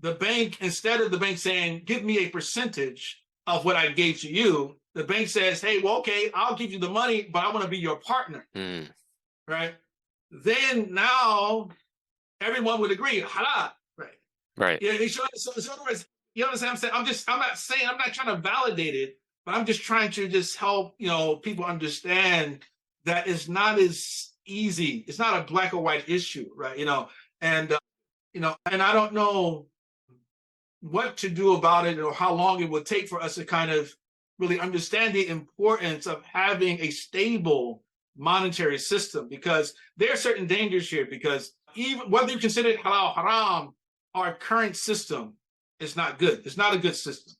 the bank, instead of the bank saying, give me a percentage of what I gave to you, the bank says, hey, well, okay, I'll give you the money, but I want to be your partner, right? Then now everyone would agree, halal, right? Right. Yeah. So in other words, you understand what I'm saying? I'm not trying to validate it, but I'm just trying to just help, people understand that it's not as easy. It's not a black or white issue, right? And I don't know what to do about it or how long it would take for us to kind of really understand the importance of having a stable monetary system, because there are certain dangers here, because even whether you consider it halal, haram, our current system it's not good. It's not a good system.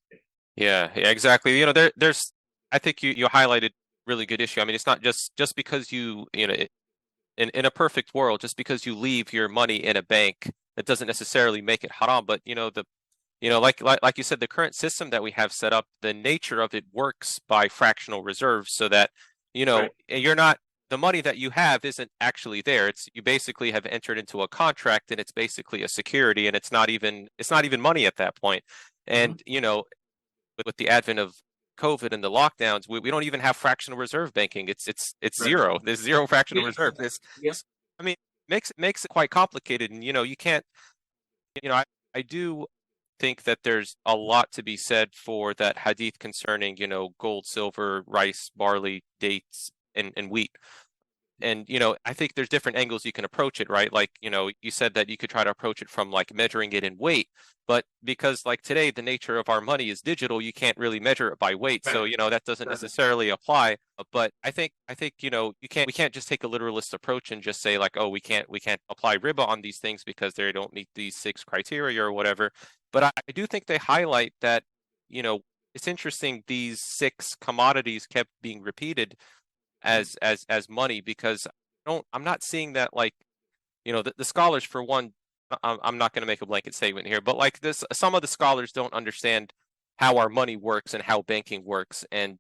Yeah, exactly. There's I think you highlighted really good issue. I mean, it's not just because in a perfect world, just because you leave your money in a bank, that doesn't necessarily make it haram. But like you said, the current system that we have set up, the nature of it works by fractional reserves, so that Right. you're not the money that you have isn't actually there. It's you basically have entered into a contract, and it's basically a security, and it's not even money at that point. Mhm. And with the advent of COVID and the lockdowns, we don't even have fractional reserve banking. It's Right. zero. There's zero fractional Yeah. reserve. This, Yeah. I mean, makes it quite complicated. And you can't. I do think that there's a lot to be said for that hadith concerning gold, silver, rice, barley, dates, and wheat. And I think there's different angles you can approach it, right? Like you said that you could try to approach it from like measuring it in weight, but because like today the nature of our money is digital, you can't really measure it by weight, Right. so that doesn't necessarily apply. But I think we can't just take a literalist approach and just say like, oh, we can't apply riba on these things because they don't meet these 6 criteria or whatever. But I do think they highlight that you know it's interesting these 6 commodities kept being repeated Mhm. as money, because I'm not seeing that, like the scholars, for one. I'm not going to make a blanket statement here, but like this, some of the scholars don't understand how our money works and how banking works. And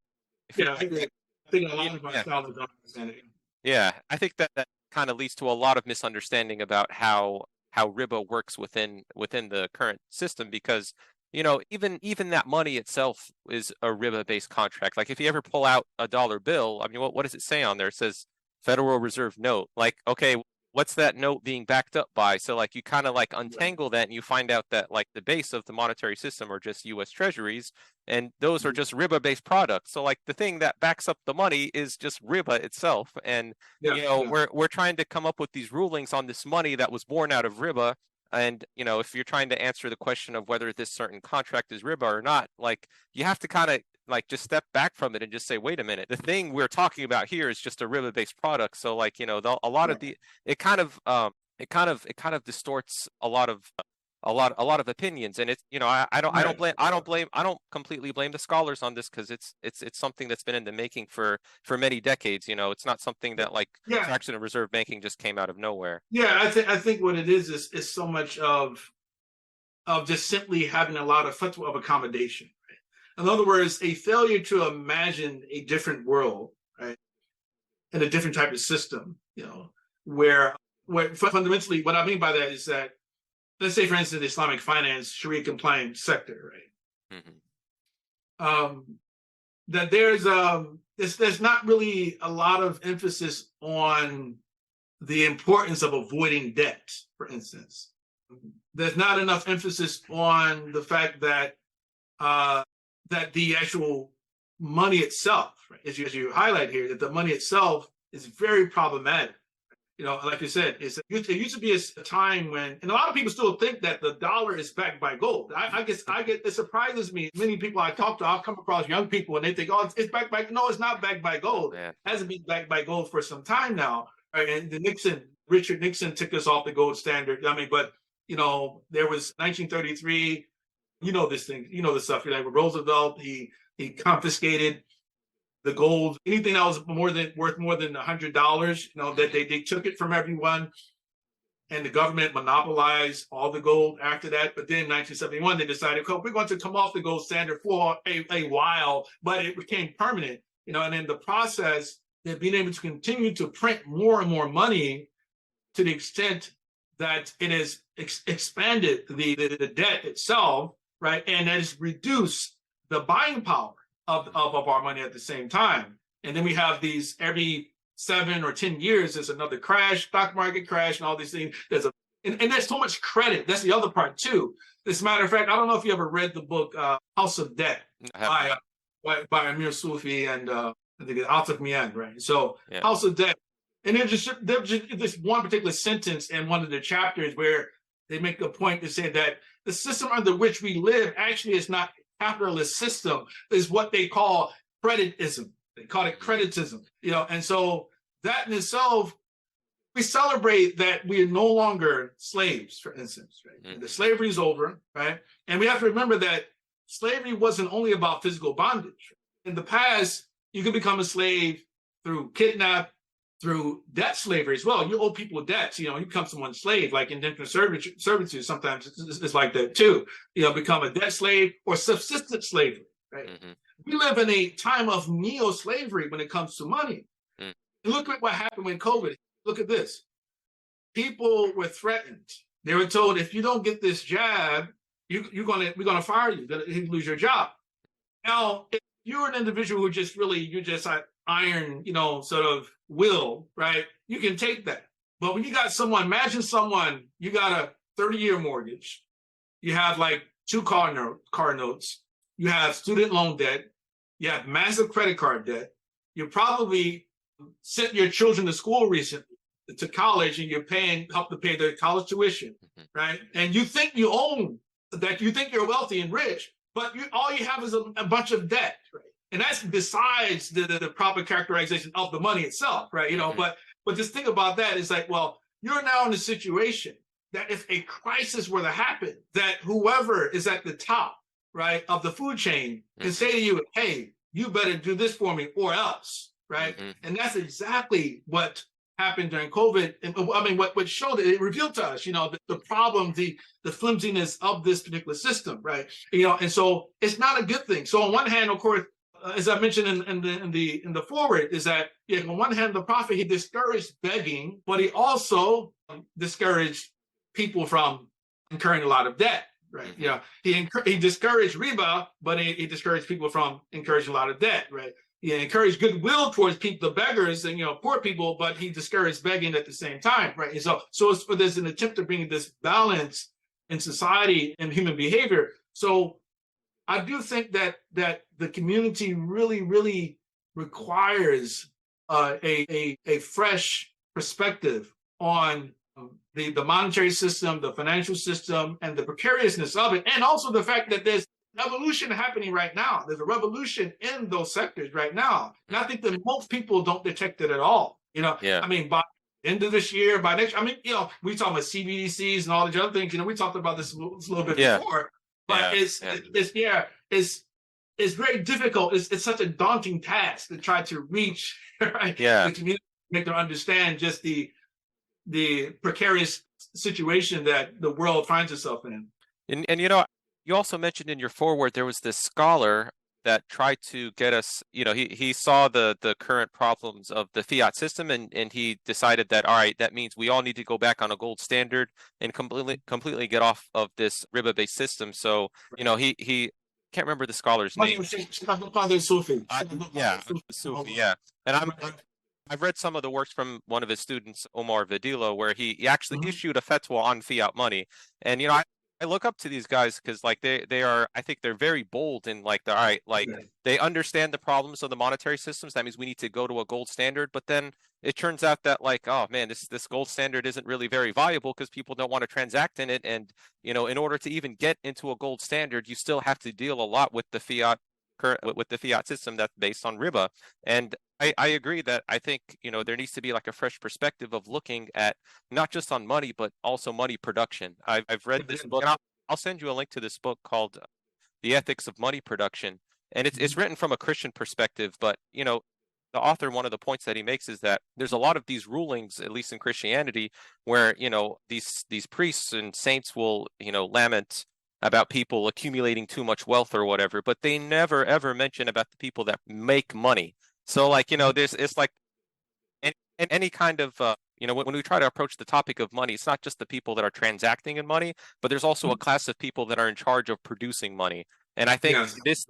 if Yeah, you're trying to, I think a lot of our yeah, scholars don't understand it. yeah, I think that kind of leads to a lot of misunderstanding about how riba works within the current system, because even that money itself is a riba based contract. Like if you ever pull out a dollar bill, I mean, what does it say on there? It says Federal Reserve note. Like, okay, what's that note being backed up by? So like you kind of like Right. untangle that, and you find out that like the base of the monetary system are just US Treasuries, and those are Mhm. just riba based products. So like the thing that backs up the money is just riba itself. And Yeah, yeah, we're trying to come up with these rulings on this money that was born out of riba. And if you're trying to answer the question of whether this certain contract is riba or not, like you have to kind of like just step back from it and just say, wait a minute, the thing we're talking about here is just a riba based product. So like a lot of right. the it kind of it kind of distorts a lot of opinions. And it's Right. I don't completely blame the scholars on this, because it's something that's been in the making for many decades. It's not something that like Yeah, fractional reserve banking just came out of nowhere. yeah. I think what it is so much of just simply having a lot of accommodation. In other words, a failure to imagine a different world, right, and a different type of system, where fundamentally what I mean by that is that, let's say, for instance, the Islamic finance, Sharia compliant sector, right? Hmm. That there's not really a lot of emphasis on the importance of avoiding debt, for instance. There's not enough emphasis on the fact that uh, that the actual money itself, right, as you highlight here, that the money itself is very problematic. Like you said, it used to be a time when, and a lot of people still think that the dollar is backed by gold. I guess it surprises me. Many people I talk to, I'll come across young people and they think, oh, it's backed by, no, it's not backed by gold. Yeah. It hasn't been backed by gold for some time now. Right? And Richard Nixon took us off the gold standard. I mean, but there was 1933. This thing, the stuff. Like with Roosevelt, he confiscated the gold, anything that was worth more than $100, that Hmm. they took it from everyone, and the government monopolized all the gold after that. But then in 1971, they decided, we're going to come off the gold standard for a while, but it became permanent, and in the process, they're being able to continue to print more and more money to the extent that it has expanded the debt itself, right? And that has reduced the buying power of our money at the same time. And then we have these every 7 or 10 years, there's another crash, stock market crash, and all these things. And there's so much credit. That's the other part too. As a matter of fact, I don't know if you ever read the book House of Debt I have by not. by Amir Sufi and I think it's Atif Mian, right? So Yeah. House of Debt, and there's just this one particular sentence in one of the chapters where they make a point to say that the system under which we live actually is not a capitalist system, is what they call creditism. They call it creditism, and so that in itself we celebrate that we are no longer slaves, for instance, right? The slavery is over, right? And we have to remember that slavery wasn't only about physical bondage. In the past, you could become a slave through kidnap, through debt slavery as well. You owe people debts. You become someone's slave, like indentured servitude. Sometimes it's like that too. Become a debt slave or subsistence slavery, right? We live in a time of neo-slavery when it comes to money. Look at what happened when COVID. Look at this. People were threatened. They were told, if you don't get this jab, we're gonna fire you. You lose your job. Now, if you're an individual who you're just iron, sort of will, right? You can take that. But when you got imagine someone, you got a 30-year mortgage. You have like 2 car notes. You have student loan debt. You have massive credit card debt. You probably sent your children to school recently, to college, and you're help to pay their college tuition, right? And you think you own that, you think you're wealthy and rich, but all you have is a bunch of debt, right? And that's besides the proper characterization of the money itself, right? But just think about that. It's like, well, you're now in a situation that if a crisis were to happen, that whoever is at the top, right, of the food chain can say to you, hey, you better do this for me or else, right? And that's exactly what happened during COVID. And I mean, what showed it revealed to us, the problem, the flimsiness of this particular system, right? And so it's not a good thing. So on one hand, of course, as I mentioned in the forward, is that on one hand, the Prophet, he discouraged begging, but he also discouraged people from incurring a lot of debt, right? He discouraged riba, but he discouraged people from incurring a lot of debt, right? He encouraged goodwill towards people, the beggars and poor people, but he discouraged begging at the same time, right? And so there's an attempt to bring this balance in society and human behavior. So I do think that the community really, really requires a fresh perspective on the monetary system, the financial system, and the precariousness of it, and also the fact that there's revolution happening right now. There's a revolution in those sectors right now, and I think that most people don't detect it at all. I mean, by the end of this year, by next, I mean, we talk about CBDCs and all these other things. We talked about this a little bit before. But it's very difficult. It's such a daunting task to try to reach the community, make them understand just the precarious situation that the world finds itself in. And you also mentioned in your foreword there was this scholar that tried to get us, he saw the current problems of the fiat system, and he decided that, all right, that means we all need to go back on a gold standard and completely get off of this riba-based system. So, he can't remember the scholar's name. Sufi. Yeah. And I've read some of the works from one of his students, Omar Vadilo, where he actually issued a fatwa on fiat money. And, I look up to these guys because they are, I think they're very bold and they understand the problems of the monetary systems. That means we need to go to a gold standard. But then it turns out that oh man, this gold standard isn't really very viable because people don't want to transact in it. And in order to even get into a gold standard, you still have to deal a lot with the fiat system that's based on riba. And I agree that I think there needs to be like a fresh perspective of looking at not just on money but also money production. I've read this book, and I'll send you a link to this book called The Ethics of Money Production, and it's written from a Christian perspective. But the author, one of the points that he makes is that there's a lot of these rulings, at least in Christianity, where these priests and saints will lament about people accumulating too much wealth or whatever, but they never ever mention about the people that make money. So it's like any kind of when we try to approach the topic of money, it's not just the people that are transacting in money, but there's also a class of people that are in charge of producing money. And I think this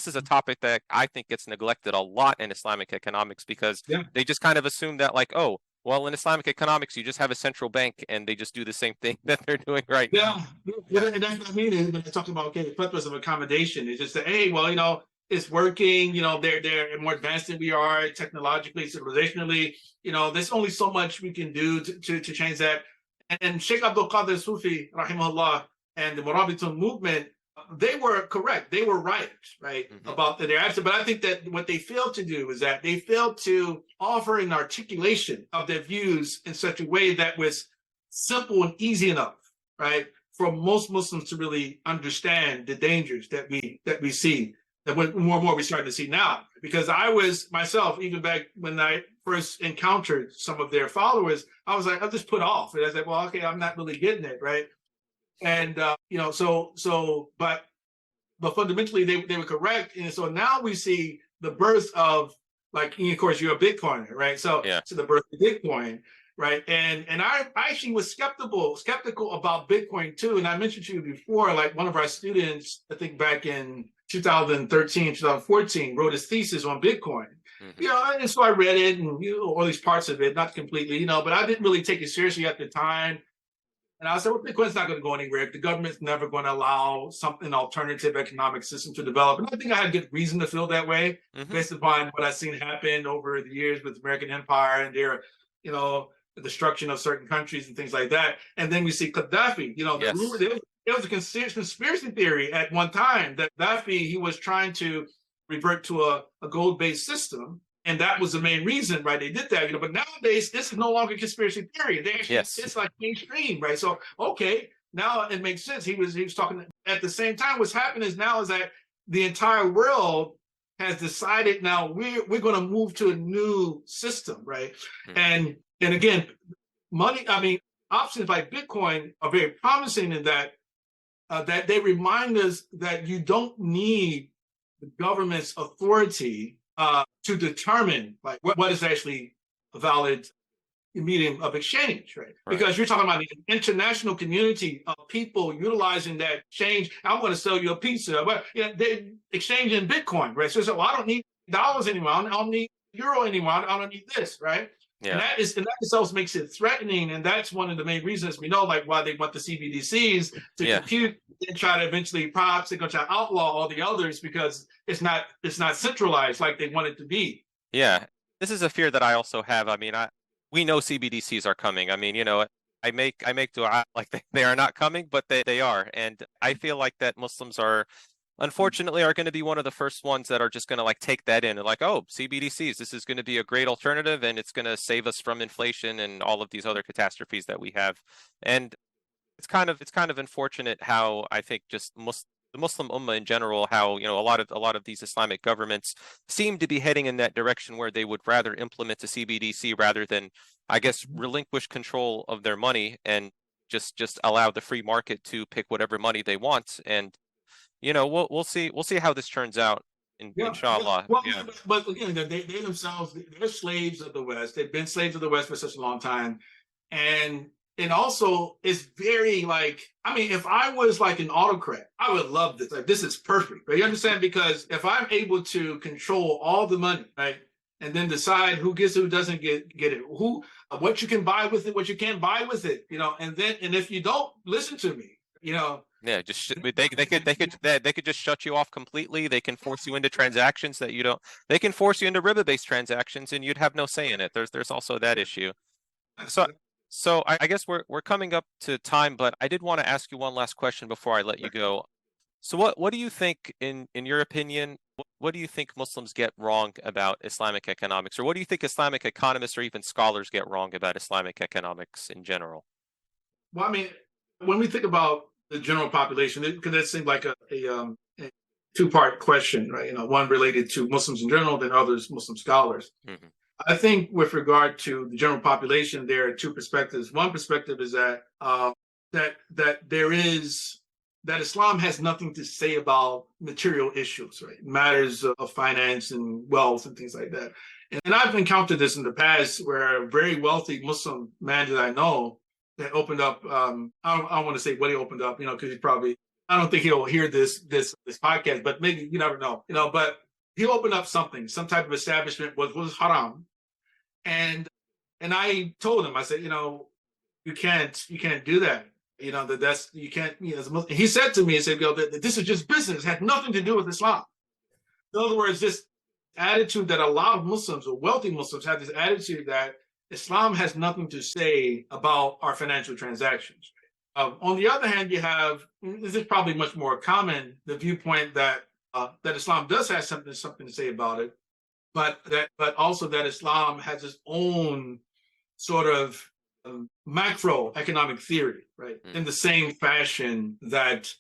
is a topic that I think gets neglected a lot in Islamic economics, because they just kind of assume that well, in Islamic economics, you just have a central bank and they just do the same thing that they're doing right now. And that's what I mean when they talk about purpose of accommodation. It's just that, hey, well, it's working, they're more advanced than we are technologically, civilizationally. There's only so much we can do to change that. And Sheikh Abdul Qadir Sufi, rahimahullah, and the Murabitun movement they were correct. They were right, Mm-hmm. about their answer. But I think that what they failed to do is that they failed to offer an articulation of their views in such a way that was simple and easy enough, right, for most Muslims to really understand the dangers that we see, that more and more we're starting to see now. Because I was myself, even back when I first encountered some of their followers, I was like, I'll just put off. And I said, well, okay, I'm not really getting it, right? And but fundamentally they were correct. And so now we see the birth of, like, of course, you're a Bitcoiner, right? So Yeah. the birth of Bitcoin, right? And I actually was skeptical about Bitcoin too. And I mentioned to you before, like, one of our students, I think back in 2013, 2014, wrote his thesis on Bitcoin. Mm-hmm. And so I read it, and all these parts of it, not completely, but I didn't really take it seriously at the time. And I said, well, Bitcoin's not going to go anywhere. The government's never going to allow an alternative economic system to develop. And I think I had good reason to feel that way, based upon what I've seen happen over the years with the American Empire and their, the destruction of certain countries and things like that. And then we see Gaddafi. The rumor, there was a conspiracy theory at one time that Gaddafi, he was trying to revert to a gold-based system. And that was the main reason, right? They did that, But nowadays, this is no longer a conspiracy theory. It's like mainstream, right? So, okay, now it makes sense. He was talking at the same time. What's happening is that the entire world has decided now we're going to move to a new system, right? Mm-hmm. And again, options like Bitcoin are very promising in that that they remind us that you don't need the government's authority to determine, like, what is actually a valid medium of exchange, right? Because you're talking about the international community of people utilizing that exchange. I'm going to sell you a pizza, but they're exchanging Bitcoin, right? So well, I don't need dollars anymore. I don't need euro anymore. I don't need this, right? Yeah. And that itself makes it threatening, and that's one of the main reasons we know, like, why they want the CBDCs to compute and try to eventually perhaps they're going to try to outlaw all the others, because it's not centralized like they want it to be. Yeah, this is a fear that I also have. We know CBDCs are coming. I make dua like they are not coming, but they are, and I feel like that Muslims unfortunately are going to be one of the first ones that are just going to, like, take that in and, like, oh, CBDCs, this is going to be a great alternative, and it's going to save us from inflation and all of these other catastrophes that we have. And it's kind of unfortunate how I think just the Muslim Ummah in general, how a lot of these Islamic governments seem to be heading in that direction, where they would rather implement a CBDC rather than, I guess, relinquish control of their money and just allow the free market to pick whatever money they want. And we'll see how this turns out, inshallah. Well, but again, they themselves, they're slaves of the West. They've been slaves of the West for such a long time, and also it's very, like, if I was like an autocrat, I would love this. Like, this is perfect, right? You understand? Because if I'm able to control all the money, right, and then decide who gets it, who doesn't get it, what you can buy with it, what you can't buy with it, and if you don't listen to me, Yeah, they could just shut you off completely. They can force you into transactions that you don't. They can force you into Riba-based transactions, and you'd have no say in it. There's also that issue. So I guess we're coming up to time, but I did want to ask you one last question before I let you go. So what do you think, in your opinion, what do you think Muslims get wrong about Islamic economics, or what do you think Islamic economists or even scholars get wrong about Islamic economics in general? Well, when we think about the general population, because that seemed like a two-part question, right? One related to Muslims in general, then others Muslim scholars. Mm-hmm. I think with regard to the general population, there are two perspectives. One perspective is that that Islam has nothing to say about material issues, right? Matters of finance and wealth and things like that. And I've encountered this in the past, where a very wealthy Muslim man that I know that opened up, I don't want to say what he opened up, because he probably, I don't think he'll hear this podcast, but maybe, you never know, but he opened up some type of establishment was haram. And I told him, I said, you can't do that. That's, you can't, as a Muslim. He said to me, he said, that this is just business, it had nothing to do with Islam. In other words, this attitude that a lot of Muslims, or wealthy Muslims, have, this attitude that Islam has nothing to say about our financial transactions. On the other hand, you have, this is probably much more common, the viewpoint that that Islam does have something to say about it, but also that Islam has its own sort of macroeconomic theory, right? In the same fashion that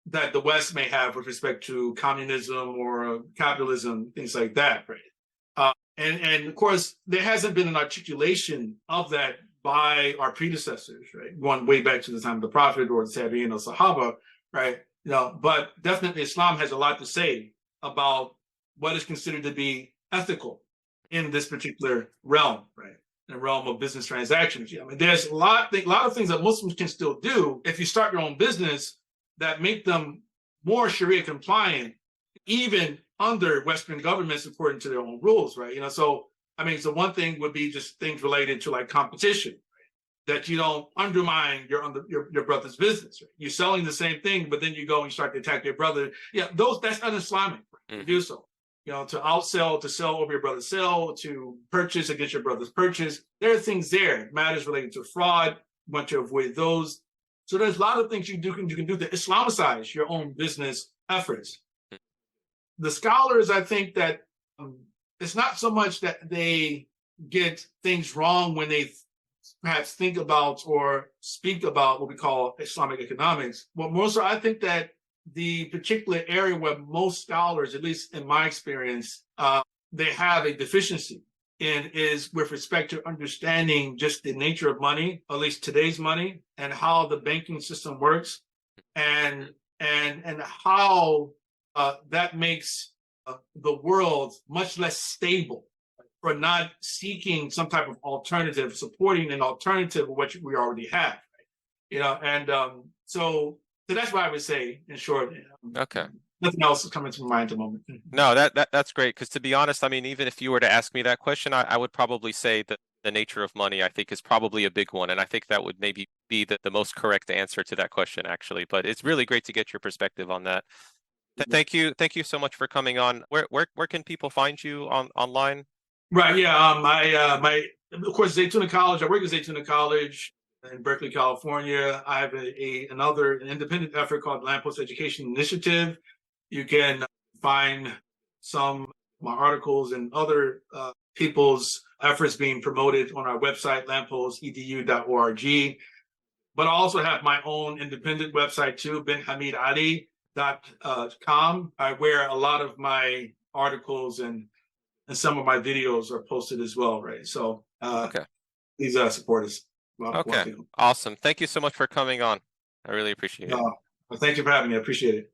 the West may have with respect to communism or capitalism, things like that, right? And of course, there hasn't been an articulation of that by our predecessors, right? Going way back to the time of the Prophet or the Tabi'in or Sahaba, right? But definitely Islam has a lot to say about what is considered to be ethical in this particular realm, right? In the realm of business transactions. I mean, there's a lot of things that Muslims can still do if you start your own business that make them more Sharia compliant, even under Western governments according to their own rules, right? So I mean, so one thing would be just things related to like competition, right? That you don't undermine your brother's business. Right? You're selling the same thing, but then you go and you start to attack your brother. Yeah, that's un-Islamic, right? To do so. To outsell, to sell over your brother's sell, to purchase against your brother's purchase. There are things there, matters related to fraud. You want to avoid those. So there's a lot of things you can do to Islamicize your own business efforts. The scholars, I think that it's not so much that they get things wrong when they perhaps think about or speak about what we call Islamic economics. But more so, I think that the particular area where most scholars, at least in my experience, they have a deficiency in is with respect to understanding just the nature of money, at least today's money, and how the banking system works, and how that makes the world much less stable for not seeking some type of alternative, supporting an alternative of what we already have. Right? So that's what I would say in short. Okay. Nothing else is coming to mind at the moment. No, that's great. Because to be honest, I mean, even if you were to ask me that question, I would probably say that the nature of money, I think, is probably a big one. And I think that would maybe be the most correct answer to that question, actually. But it's really great to get your perspective on that. Thank you so much for coming on. Where can people find you online? Right. Yeah. My of course Zaytuna College. I work at Zaytuna College in Berkeley, California. I have another independent effort called Lamppost Education Initiative. You can find some of my articles and other people's efforts being promoted on our website, lamppostedu.org. But I also have my own independent website too, binhamidali.com, where a lot of my articles and some of my videos are posted as well, right? So okay. Please support us. Okay, awesome. Thank you so much for coming on. I really appreciate it. Thank you for having me. I appreciate it.